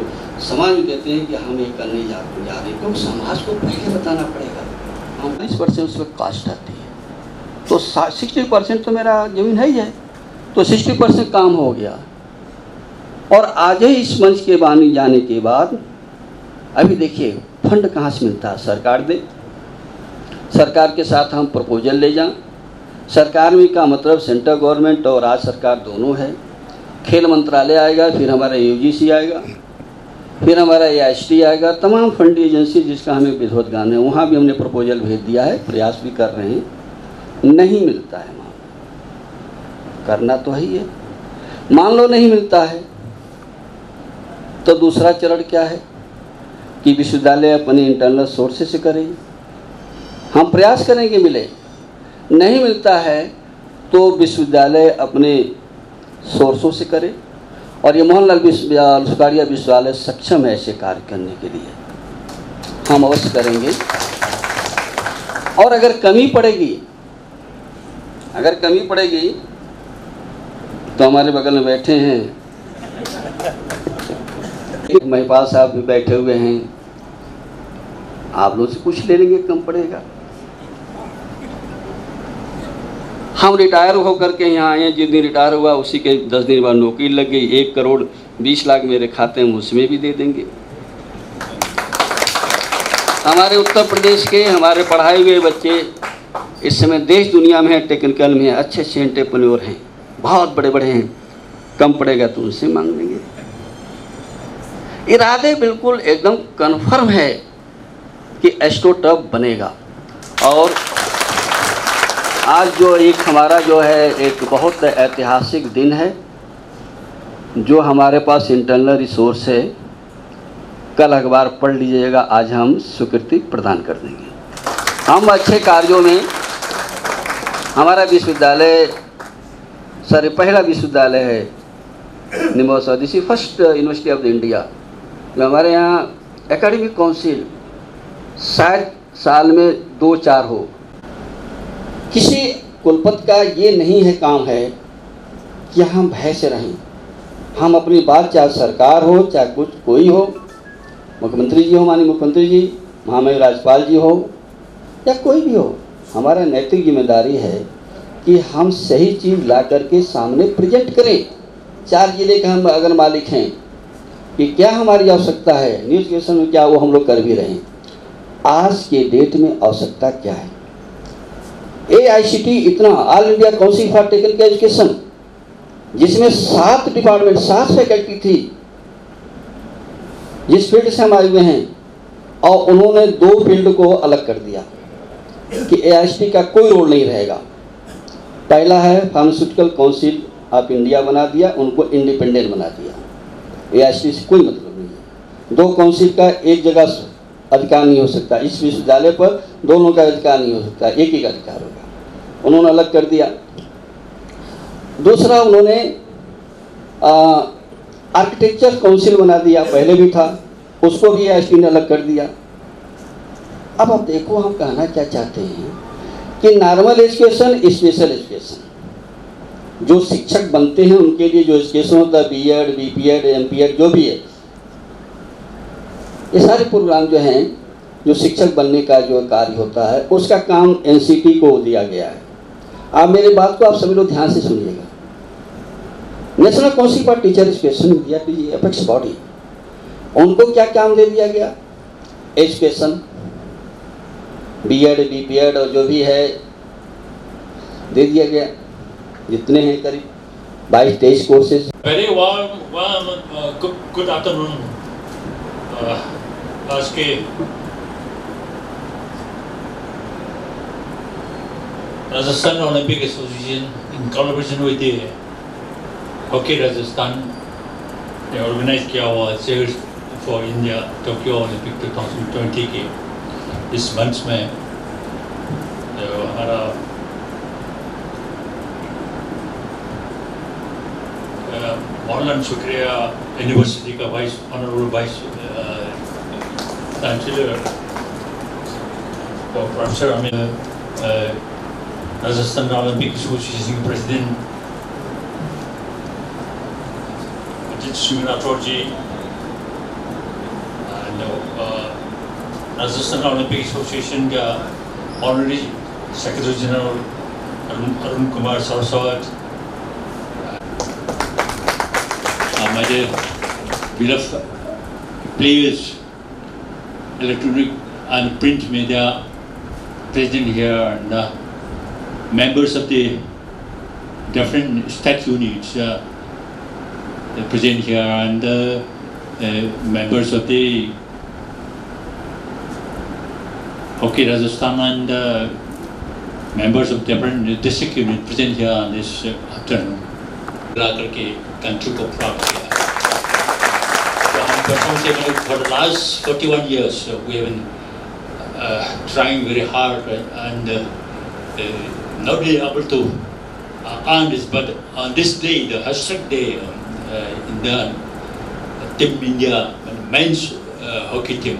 समाज में देते हैं कि हम ये करने जा रहे हैं। क्योंकि समाज को पहले बताना पड़ेगा। हम 20% उस वक्त कास्ट आती है तो 60% तो मेरा ज़मीन है ही है, तो 60% काम हो गया। और आज ही इस मंच के बानी जाने के बाद अभी देखिए फंड कहाँ से मिलता है? सरकार दे, सरकार के साथ हम प्रपोजल ले जाएं। सरकार में का मतलब सेंट्रल गवर्नमेंट और राज्य सरकार दोनों है। खेल मंत्रालय आएगा, फिर हमारा यूजीसी आएगा, फिर हमारा AICTE आएगा, तमाम फंडिंग एजेंसी जिसका हमें विधवत गान है, वहाँ भी हमने प्रपोजल भेज दिया है, प्रयास भी कर रहे हैं, नहीं मिलता है। करना तो ही है। मान लो नहीं मिलता है तो दूसरा चरण क्या है कि विश्वविद्यालय अपने इंटरनल सोर्सेस से करे। हम प्रयास करेंगे मिले, नहीं मिलता है तो विश्वविद्यालय अपने सोर्सों से करे। और ये मोहनलाल सुखाड़िया विश्वविद्यालय सक्षम है ऐसे कार्य करने के लिए, हम अवश्य करेंगे। और अगर कमी पड़ेगी तो हमारे बगल में बैठे हैं महिपाल साहब भी बैठे हुए हैं, आप लोग से कुछ ले लेंगे, कम पड़ेगा। हम रिटायर होकर के यहाँ आए, जिस दिन रिटायर हुआ उसी के 10 दिन बाद नौकरी लग गई, 1 करोड़ 20 लाख मेरे खाते में, उसमें भी दे देंगे। हमारे उत्तर प्रदेश के हमारे पढ़ाए हुए बच्चे इस समय देश दुनिया में है, टेक्निकल में है, अच्छे अच्छे एंटरप्रेन्योर हैं, बहुत बड़े बड़े हैं, कम पड़ेगा तो उनसे मांग लेंगे। इरादे बिल्कुल एकदम कन्फर्म है कि एस्ट्रोटर्फ बनेगा। और आज जो एक हमारा जो है एक बहुत ऐतिहासिक दिन है, जो हमारे पास इंटरनल रिसोर्स है, कल अखबार पढ़ लीजिएगा, आज हम स्वीकृति प्रदान कर देंगे। हम अच्छे कार्यों में हमारा विश्वविद्यालय पहला विश्वविद्यालय है निमोसा, this is first university of the India. जो हमारे यहाँ एकेडमिक काउंसिल शायद साल में 2-4 हो। किसी कुलपति का ये नहीं है काम है कि हम भय से रहें। हम अपनी बात, चाहे सरकार हो, चाहे कुछ कोई हो, मुख्यमंत्री जी हो, माननीय मुख्यमंत्री जी, महामहिम राज्यपाल जी हो, या कोई भी हो, हमारा नैतिक जिम्मेदारी है कि हम सही चीज़ ला करके सामने प्रेजेंट करें। 4 जिले के हम अगर मालिक हैं कि क्या हमारी आवश्यकता है न्यू एजुकेशन में, क्या वो हम लोग कर भी रहे हैं। आज के डेट में आवश्यकता क्या है? AICTE इतना, all India council for technical education, जिसमें 7 डिपार्टमेंट 7 फैकल्टी थी जिस फील्ड से हम आए हुए हैं, और उन्होंने 2 फील्ड को अलग कर दिया कि AICTE का कोई रोल नहीं रहेगा। पहला है फार्मास्यूटिकल काउंसिल ऑफ इंडिया बना दिया, उनको इंडिपेंडेंट बना दिया, AICTE से कोई मतलब नहीं है। 2 काउंसिल का एक जगह अधिकार नहीं हो सकता, इस विश्वविद्यालय पर दोनों का अधिकार नहीं हो सकता, एक ही का अधिकार होगा, उन्होंने अलग कर दिया। दूसरा, उन्होंने आर्किटेक्चर काउंसिल बना दिया, पहले भी था, उसको भी AICTE ने अलग कर दिया। अब आप देखो, हम कहना क्या चाहते हैं कि नॉर्मल एजुकेशन, स्पेशल एजुकेशन, जो शिक्षक बनते हैं उनके लिए जो एजुकेशन होता है, BEd, BPed, MPed जो भी है, ये सारे प्रोग्राम जो हैं, जो शिक्षक बनने का जो कार्य होता है, उसका काम NCT को दिया गया है। आप मेरी बात को आप सभी लोग ध्यान से सुनिएगा। National council for teacher education दिया, एपेक्स बॉडी, उनको क्या काम दे दिया गया? एजुकेशन, BEd, BPed और जो भी है दे दिया गया, जितने हैं करीब 22-23 courses. Very warm, good afternoon. आज के Rajasthan Olympic Association in collaboration with the Hockey Rajasthan, ने ऑर्गेनाइज किया हुआ chairs for India Tokyo Olympic 2020 के इस मंच में हमारा बहुत शुक्रिया यूनिवर्सिटी का honourable vice chancellor professor Rajasthan Olympic association के प्रेसिडेंट अजित सिंह राठौर जी, राजस्थान ओलंपिक एसोसिएशन का honorary secretary general Arun Kumar Saraswat, my dear beloved players, electronic and print media present here, and members of the different state units present here, and members of the Hockey Rajasthan and members of different district unit present here on this afternoon. करके country को प्राप्त किया। तो हम perform से for the last 41 years we have been trying very hard and not really able to earn this, but on this day, the historic day, in the Team India men's hockey team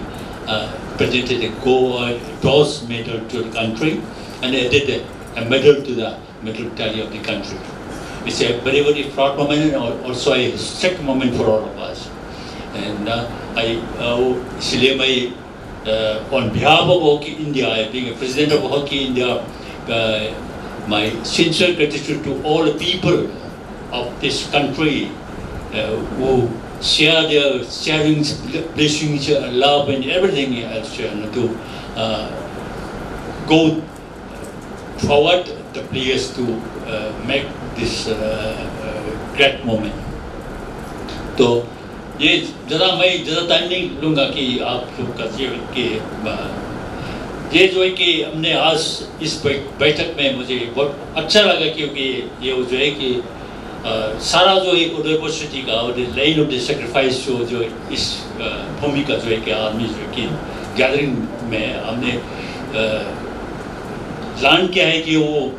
presented a bronze medal to the country and added a medal to the medal tally of the country. It's a very, very proud moment and also a historic moment for all of us. And on behalf of Hockey India, being a president of Hockey India, my sincere gratitude to all the people of this country who share their sharings, blessings, love and everything else to go forward the players to make this great moment. तो ये मैं ज़्यादा टाइम नहीं लूँगा कि आप लोग का ये जो है कि हमने आज इस बैठक में मुझे बहुत अच्छा लगा क्योंकि ये जो है कि सारा जो है उदयपुर सिटी का और लाइन ऑफ द सैक्रिफाइस जो इस भूमि का जो है कि आर्मी जो है कि गैदरिंग में हमने प्लान किया है कि वो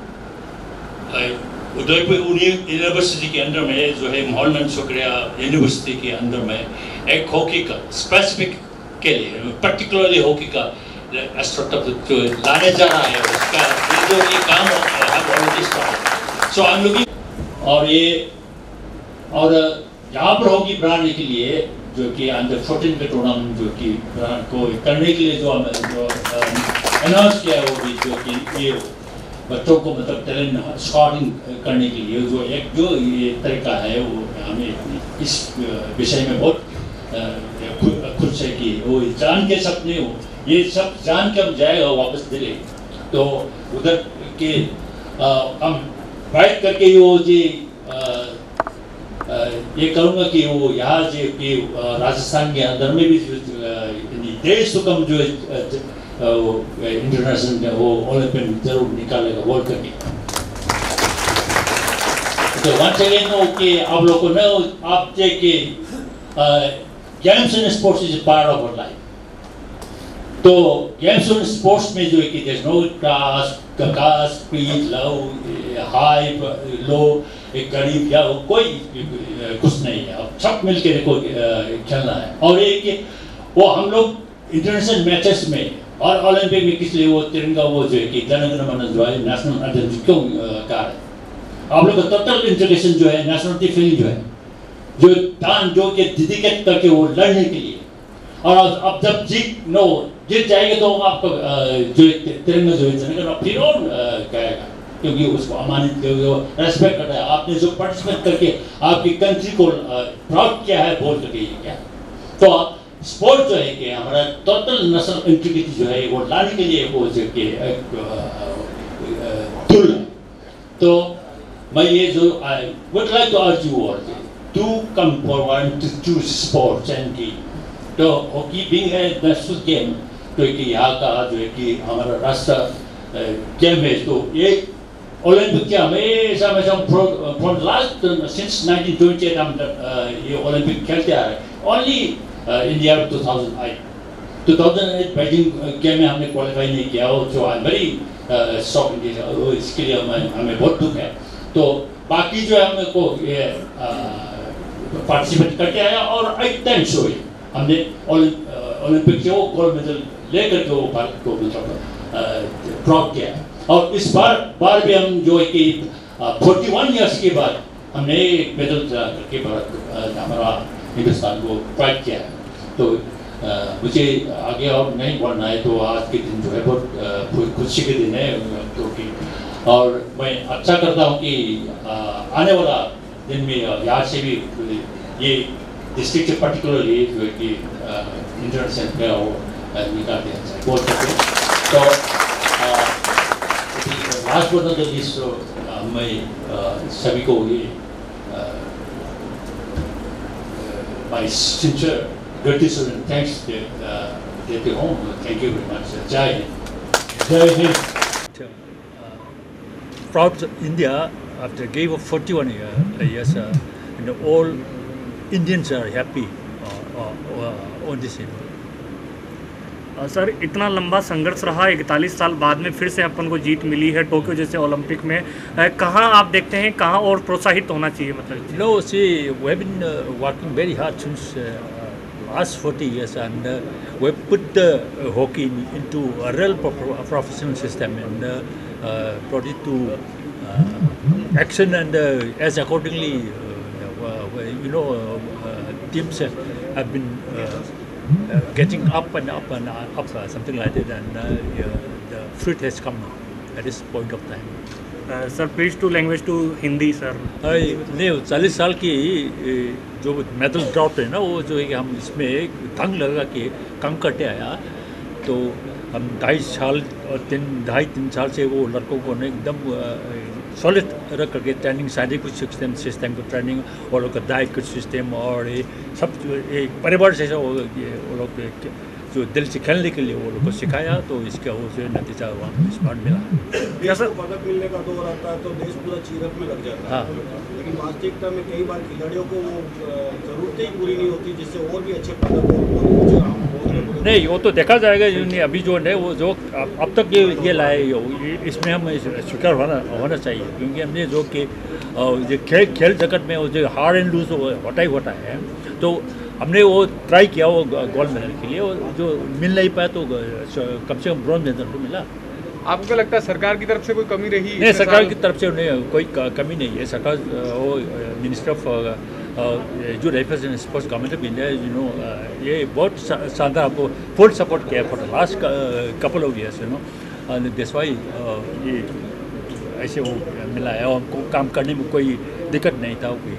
उदयपुर यूनिवर्सिटी के अंदर में जो है मोहनलाल शुक्रिया यूनिवर्सिटी के अंदर में एक हॉकी का स्पेसिफिक के लिए पर्टिकुलरली हॉकी का स्टार्टअप जो लाने जा रहा है उसका जो ये काम ऑलरेडी स्टार्ट सो हम लोग और यहाँ पर हॉकी बढ़ाने के लिए जो कि अंडर 14 के टूर्नामेंट जो कि को करने के लिए जो अनाउंस किया है वो भी जो कि ये बच्चों को मतलब टैलेंट स्काउटिंग करने के लिए जो ये तरीका है वो हमें इस विषय में बहुत खुश है कि वो जान के सपने हो ये सब जान के हम जाएगा वापस दिले तो उधर के हम फाइट करके वो जी ये करूँगा कि वो यहाँ जो कि राजस्थान के अंदर में भी देश तो कम जो इंटरनेशनल वो ओलंपिक जरूर निकालेगा वर्ल्ड कप तो वहाँ चले नो कि आप लोगों ने आप जे कि games and sports is part of our life तो गेम्स एंड स्पोर्ट्स में जो है कि there is no caste creed low high low एक गरीब या कोई कुछ नहीं है सब मिलकर को खेलना है और एक वो हम लोग इंटरनेशनल मैचेस में और ओलंपिक में किस लिए वो तिरंगा वो जो है कि जनगण मन जो है नेशनल एंथम क्यों का है आप लोग का टोटल इंटीग्रेशन जो है नेशनलिटी फीलिंग जो है जो दान जो कि डेडिकेट करके वो लड़ने के लिए और अब जब जीत जाएंगे तो आपको जो तिरंगा जो है जनगण फिर और कहेगा क्योंकि उसको अमानित रेस्पेक्ट करता है आपने जो पार्टिसिपेट करके आपकी कंट्री को प्राउड किया है बोल करके क्या तो स्पोर्ट जो है कि हमारा टोटल नेशनल इंटीग्रिटी जो है वो लाने के लिए वो जो कि टूल है तो मैं ये जो I would like to urge you all to come forward to choose sports and की तो hockey being a national game तो कि यहाँ का जो है कि हमारा राष्ट्र गेम है तो ये ओलंपिक के हमेशा फ्रॉम लास्ट सिंस 1928 हम ये ओलंपिक खेलते आ रहे ओनली इंडिया 2008 बीजिंग गेम में हमने क्वालिफाई नहीं किया और जो वेरी शॉकिंग इसके लिए हमें बहुत दुख है तो बाकी जो है हमने को ये पार्टिसिपेट करके आया और 8 टाइम्स हुई हमने ओलंपिक के वो गोल्ड मेडल लेकर के वो भारत को ड्रॉप किया और इस बार भी हम जो है कि 41 इयर्स के बाद हमने एक मेडल करके भारत हमारा हिंदुस्तान को फाइट किया है तो मुझे आगे और नहीं बढ़ना है तो आज के दिन जो है बहुत खुशी के दिन है क्योंकि और मैं अच्छा करता हूँ कि आने वाला दिन में यहाँ से भी ये डिस्ट्रिक्ट से पर्टिकुलरली जो है कि इंटरनेशनल का वो निकाल दिया जाए बोल सकते तो last but not the least मैं सभी को ये my sincere gratitude and thanks to the home. Thank you very much. Jai Hind. Jai Hind. Proud India after gave of 41 years, and all Indians are happy on this event. Sir इतना लंबा संघर्ष रहा, 41 साल बाद में फिर से अपन को जीत मिली है टोक्यो जैसे ओलंपिक में, कहाँ आप देखते हैं कहाँ और प्रोत्साहित होना चाहिए मतलब? No, see, we have been working very hard since last 40 years, and we have put hockey into a real professional system and brought it to action, and as accordingly, teams have been getting up and up and up, something like that, and the fruit has come at this point of time. Sir switch to language to Hindi sir. नहीं, 40 साल की जो मेडल ड्रॉप है ना, वो जो है कि हम इसमें तंग लगा के काम करते आया, तो हम 2.5-3 साल से वो लड़कों को एकदम सॉलिड रख करके ट्रेनिंग, शारीरिक सिस्टम को ट्रेनिंग और लोग का डाइट का सिस्टम और ये सब एक परिवार से वो लोग जो दिल से खेलने के लिए वो लोग को सिखाया, तो इसका वो जो नतीजा वहाँ स्मार्ट मिला। जैसा पदक मिलने का दौर आता है तो देश पूरा चीरक में लग जाता है। हाँ। लेकिन वास्तविकता में कई बार खिलाड़ियों को वो जरूरतें ही पूरी नहीं होती जिससे और भी अच्छे पदक नहीं, वो तो देखा जाएगा। अभी जो है वो जो अब तक ये लाए, इसमें हम स्वीकार होना चाहिए, क्योंकि हमने जो कि खेल जगत में वो जो हार्ड एंड लूज होता ही होता है, तो हमने वो ट्राई किया वो गोल्ड मेडल के लिए, जो मिल नहीं पाया तो कम से कम ब्रॉन्ज मेडल तो मिला। आपको क्या लगता है सरकार की तरफ से कोई कमी रही? नहीं, सरकार की तरफ से नहीं, कोई कमी नहीं है। सरकार वो मिनिस्टर ऑफ जो refers and sports government of India, ये बहुत शानदार आपको फुल सपोर्ट किया for the last couple of years, that's why ये ऐसे वो मिला है, और हमको काम करने में कोई दिक्कत नहीं था कोई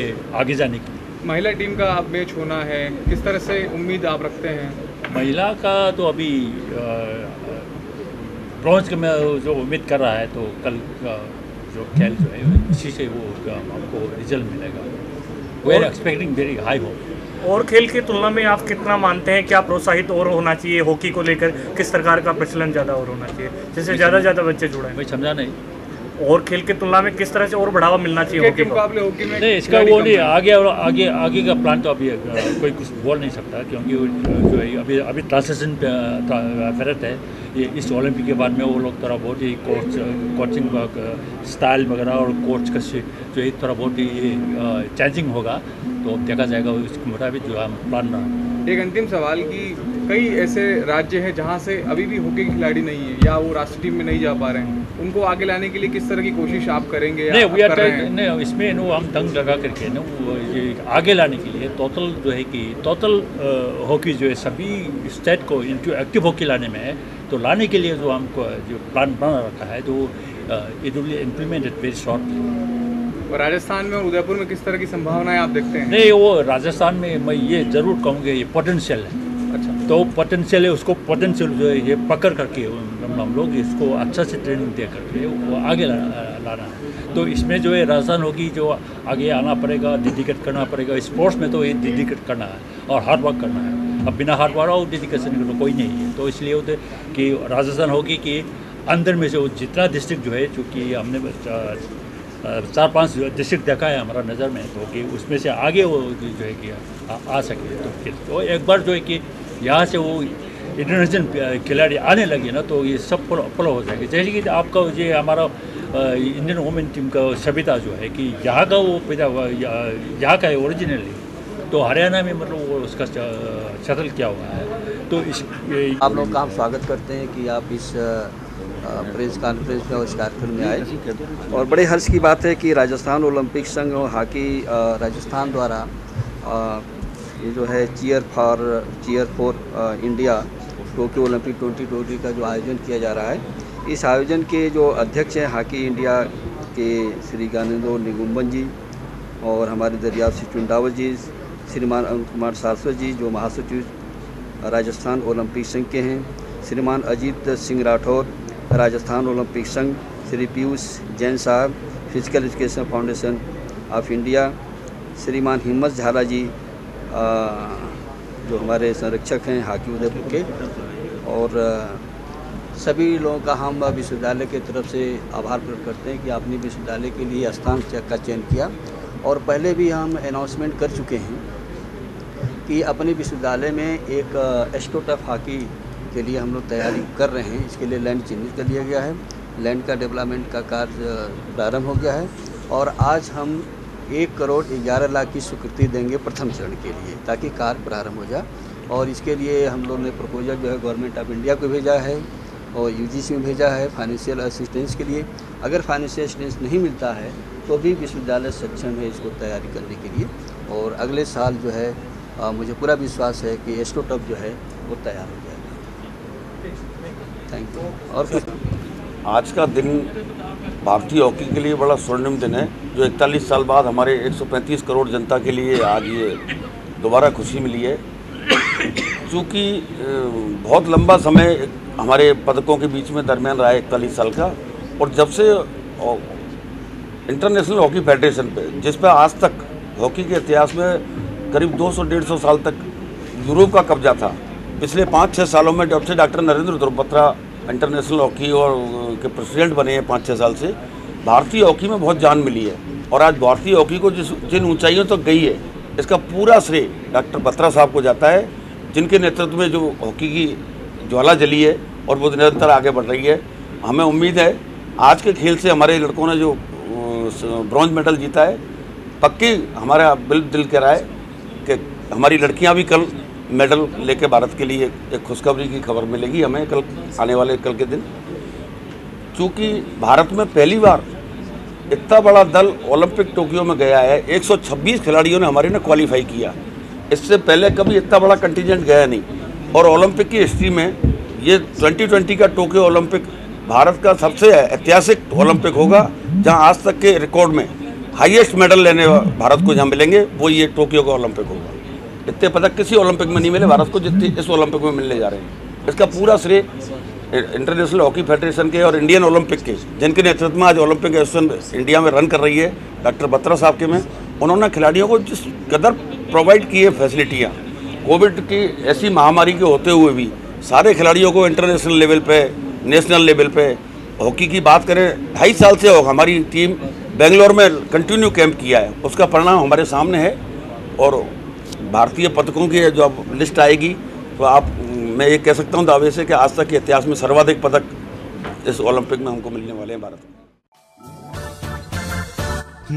ये आगे जाने की। महिला टीम का अब मैच होना है, किस तरह से उम्मीद आप रखते हैं? महिला का तो अभी ब्रॉन्ज का मैं जो उम्मीद कर रहा है, तो कल का जो खेल जो है इसी से वो आपको रिजल्ट मिलेगा। We are expecting very high hope. और खेल की तुलना में आप कितना मानते हैं क्या प्रोत्साहित और होना चाहिए हॉकी को लेकर? किस प्रकार का प्रचलन ज़्यादा और होना चाहिए जिससे ज़्यादा बच्चे जुड़े? मैं समझा नहीं। और खेल की तुलना में किस तरह से और बढ़ावा मिलना चाहिए हॉकी को? हॉकी में नहीं, इसका वो नहीं, आगे का प्लान तो अभी कोई कुछ बोल नहीं सकता, क्योंकि जो है अभी ट्रांसलेशन फेरत है। ये इस ओलंपिक के बाद में वो लोग थोड़ा बहुत ही कोचिंग स्टाइल वगैरह और कोच का जो है थोड़ा बहुत ही चेंजिंग होगा, तो देखा जाएगा उसके मुताबिक जो हम प्लान रहा। एक अंतिम सवाल कि कई ऐसे राज्य हैं जहां से अभी भी हॉकी के खिलाड़ी नहीं है या वो राष्ट्रीय टीम में नहीं जा पा रहे हैं, उनको आगे लाने के लिए किस तरह की कोशिश आप करेंगे? नहीं, इसमें हम दंग लगा करके ये आगे लाने के लिए टोटल हॉकी जो है सभी स्टेट को इनटू एक्टिव हॉकी लाने में है, तो लाने के लिए जो हमको जो प्लान बना रखा है, तो it will implemented very short. और राजस्थान में और उदयपुर में किस तरह की संभावनाएं आप देखते हैं? नहीं, वो राजस्थान में मैं ये ज़रूर कहूँगा ये पोटेंशियल है। अच्छा, तो पोटेंशियल है, उसको पोटेंशियल जो है ये पकड़ करके हम लोग इसको अच्छा से ट्रेनिंग दे करके वो आगे लाना है। तो इसमें जो है राजस्थान होगी जो आगे आना पड़ेगा, डेडिकेट करना पड़ेगा। स्पोर्ट्स में तो ये डेडिकेट करना है और हार्ड वर्क करना है। अब बिना हार्ड वर्क और डेडिकेशन तो कोई नहीं है। तो इसलिए होते कि राजस्थान होगी कि अंदर में से वो जितना डिस्ट्रिक्ट जो है, चूँकि हमने 4-5 डिस्ट्रिक्ट देखा है हमारा नज़र में, तो कि उसमें से आगे वो जो है कि आ सके। तो फिर तो एक बार जो है कि यहाँ से वो इंटरनेशनल खिलाड़ी आने लगे ना, तो ये सब फॉलो हो जाएगी। जैसे कि आपका ये हमारा इंडियन वुमेन टीम का सविता जो है कि यहाँ का वो पैदा यहाँ का है ओरिजिनली, तो हरियाणा में मतलब वो उसका शटल किया हुआ है। तो इस आप लोग का हम स्वागत करते हैं कि आप इस प्रेस कॉन्फ्रेंस में और इस कार्यक्रम में आए, और बड़े हर्ष की बात है कि राजस्थान ओलंपिक संघ और हॉकी राजस्थान द्वारा ये जो है cheer for India Tokyo Olympic 2020 का जो आयोजन किया जा रहा है, इस आयोजन के जो अध्यक्ष हैं हॉकी इंडिया के श्री ज्ञानेंद्र निगुम्बन जी, और हमारे दरियाव सिंह चुंडावत जी, श्रीमान अरुण कुमार सारस्वत जी जो महासचिव राजस्थान ओलंपिक संघ के हैं, श्रीमान अजीत सिंह राठौर राजस्थान ओलंपिक संघ, श्री पीयूष जैन साहब physical education foundation of India, श्रीमान हिम्मत झाला जी जो हमारे संरक्षक हैं हॉकी उदयपुर के, और सभी लोगों का हम विश्वविद्यालय की तरफ से आभार प्रकट करते हैं कि आपने विश्वविद्यालय के लिए स्थान का चयन किया। और पहले भी हम अनाउंसमेंट कर चुके हैं कि अपने विश्वविद्यालय में एक एस्ट्रोटर्फ हॉकी के लिए हम लोग तैयारी कर रहे हैं। इसके लिए लैंड चिन्हित कर लिया गया है, लैंड का डेवलपमेंट का कार्य प्रारंभ हो गया है और आज हम 1,11,00,000 की स्वीकृति देंगे प्रथम चरण के लिए, ताकि कार्य प्रारंभ हो जाए। और इसके लिए हम लोग ने प्रपोजल जो है गवर्नमेंट ऑफ इंडिया को भेजा है और यूजीसी में भेजा है फाइनेंशियल असिस्टेंस के लिए। अगर फाइनेंशियल असिस्टेंस नहीं मिलता है तो भी विश्वविद्यालय सक्षम है इसको तैयारी करने के लिए। और अगले साल जो है मुझे पूरा विश्वास है कि एस्ट्रोटर्फ जो है वो तैयार हो जाएगा। Thank you. और आज का दिन भारतीय हॉकी के लिए बड़ा स्वर्णिम दिन है, जो 41 साल बाद हमारे 135 करोड़ जनता के लिए आज ये दोबारा खुशी मिली है। चूँकि बहुत लंबा समय हमारे पदकों के बीच में दरमियान रहा है 41 साल का, और जब से इंटरनेशनल हॉकी फेडरेशन पे, जिस पे आज तक हॉकी के इतिहास में करीब 200-150 साल तक यूरोप का कब्जा था, पिछले 5-6 सालों में जब से डॉक्टर नरेंद्र ध्रुव बत्रा इंटरनेशनल हॉकी और के प्रेसिडेंट बने हैं 5-6 साल से, भारतीय हॉकी में बहुत जान मिली है। और आज भारतीय हॉकी को जिन ऊंचाइयों तक गई है, इसका पूरा श्रेय डॉक्टर बत्रा साहब को जाता है, जिनके नेतृत्व में जो हॉकी की ज्वाला जली है और वो निरंतर आगे बढ़ रही है। हमें उम्मीद है आज के खेल से हमारे लड़कों ने जो ब्रॉन्ज मेडल जीता है, पक्की हमारा दिल कह रहा है कि हमारी लड़कियां भी कल मेडल लेके भारत के लिए एक खुशखबरी की खबर मिलेगी हमें कल आने वाले कल के दिन। चूँकि भारत में पहली बार इतना बड़ा दल ओलंपिक टोक्यो में गया है, 126 खिलाड़ियों ने हमारे ने क्वालिफाई किया। इससे पहले कभी इतना बड़ा कंटिजेंट गया नहीं। और ओलंपिक की हिस्ट्री में ये 2020 का टोक्यो ओलंपिक भारत का सबसे ऐतिहासिक ओलंपिक होगा, जहां आज तक के रिकॉर्ड में हाईएस्ट मेडल लेने भारत को जहाँ मिलेंगे वो ये टोक्यो का ओलंपिक होगा। इतने पदक किसी ओलंपिक में नहीं मिले भारत को जितने इस ओलंपिक में मिलने जा रहे हैं। इसका पूरा श्रेय इंटरनेशनल हॉकी फेडरेशन के और इंडियन ओलंपिक के, जिनके नेतृत्व में आज ओलंपिक एसोसिएशन इंडिया में रन कर रही है डॉक्टर बत्रा साहब के में, उन्होंने खिलाड़ियों को जिस कदर प्रोवाइड की है फैसिलिटियाँ, कोविड की ऐसी महामारी के होते हुए भी सारे खिलाड़ियों को इंटरनेशनल लेवल पे, नेशनल लेवल पे हॉकी की बात करें, 2.5 साल से हमारी टीम बेंगलोर में कंटिन्यू कैंप किया है, उसका परिणाम हमारे सामने है। और भारतीय पदकों की जो अब लिस्ट आएगी तो मैं ये कह सकता हूँ दावे से कि आज तक के इतिहास में सर्वाधिक पदक इस ओलंपिक में हमको मिलने वाले हैं भारत में।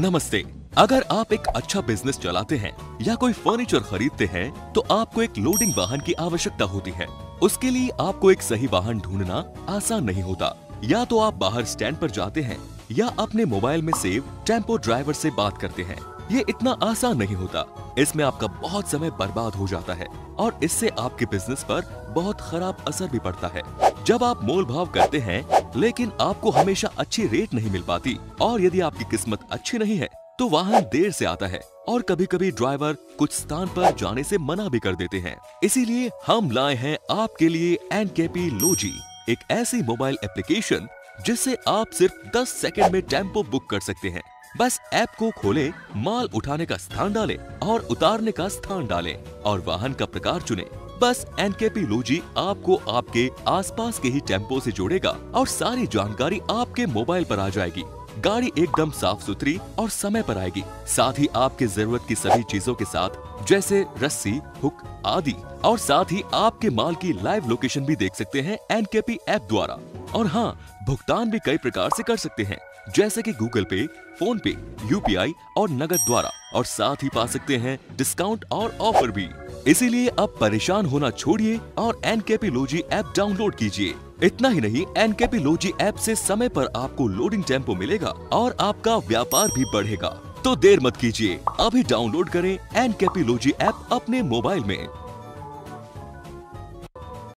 नमस्ते। अगर आप एक अच्छा बिजनेस चलाते हैं या कोई फर्नीचर खरीदते हैं तो आपको एक लोडिंग वाहन की आवश्यकता होती है। उसके लिए आपको एक सही वाहन ढूंढना आसान नहीं होता। या तो आप बाहर स्टैंड पर जाते हैं या अपने मोबाइल में सेव टेम्पो ड्राइवर से बात करते हैं। ये इतना आसान नहीं होता। इसमें आपका बहुत समय बर्बाद हो जाता है और इससे आपके बिजनेस पर बहुत खराब असर भी पड़ता है। जब आप मोल भाव करते हैं लेकिन आपको हमेशा अच्छी रेट नहीं मिल पाती, और यदि आपकी किस्मत अच्छी नहीं है तो वाहन देर से आता है और कभी कभी ड्राइवर कुछ स्थान पर जाने से मना भी कर देते हैं। इसीलिए हम लाए हैं आपके लिए एनकेपी लोजी, एक ऐसी मोबाइल एप्लीकेशन जिससे आप सिर्फ 10 सेकंड में टेम्पो बुक कर सकते हैं। बस ऐप को खोलें, माल उठाने का स्थान डालें और उतारने का स्थान डालें और वाहन का प्रकार चुनें। बस एनकेपी लोजी आपको आपके आसपास के ही टेम्पो से जोड़ेगा और सारी जानकारी आपके मोबाइल पर आ जाएगी। गाड़ी एकदम साफ सुथरी और समय पर आएगी। साथ ही आपके जरूरत की सभी चीजों के साथ, जैसे रस्सी, हुक आदि, और साथ ही आपके माल की लाइव लोकेशन भी देख सकते हैं एनकेपी ऐप द्वारा। और हाँ, भुगतान भी कई प्रकार से कर सकते हैं, जैसे कि गूगल पे, फोन पे, यूपीआई और नगद द्वारा। और साथ ही पा सकते हैं डिस्काउंट और ऑफर भी। इसीलिए अब परेशान होना छोड़िए और एनकेपी लोजी ऐप डाउनलोड कीजिए। इतना ही नहीं, एनकेपी लोजी ऐप से समय पर आपको लोडिंग टेम्पो मिलेगा और आपका व्यापार भी बढ़ेगा। तो देर मत कीजिए, अभी डाउनलोड करें एनकेपी लोजी ऐप अपने मोबाइल में।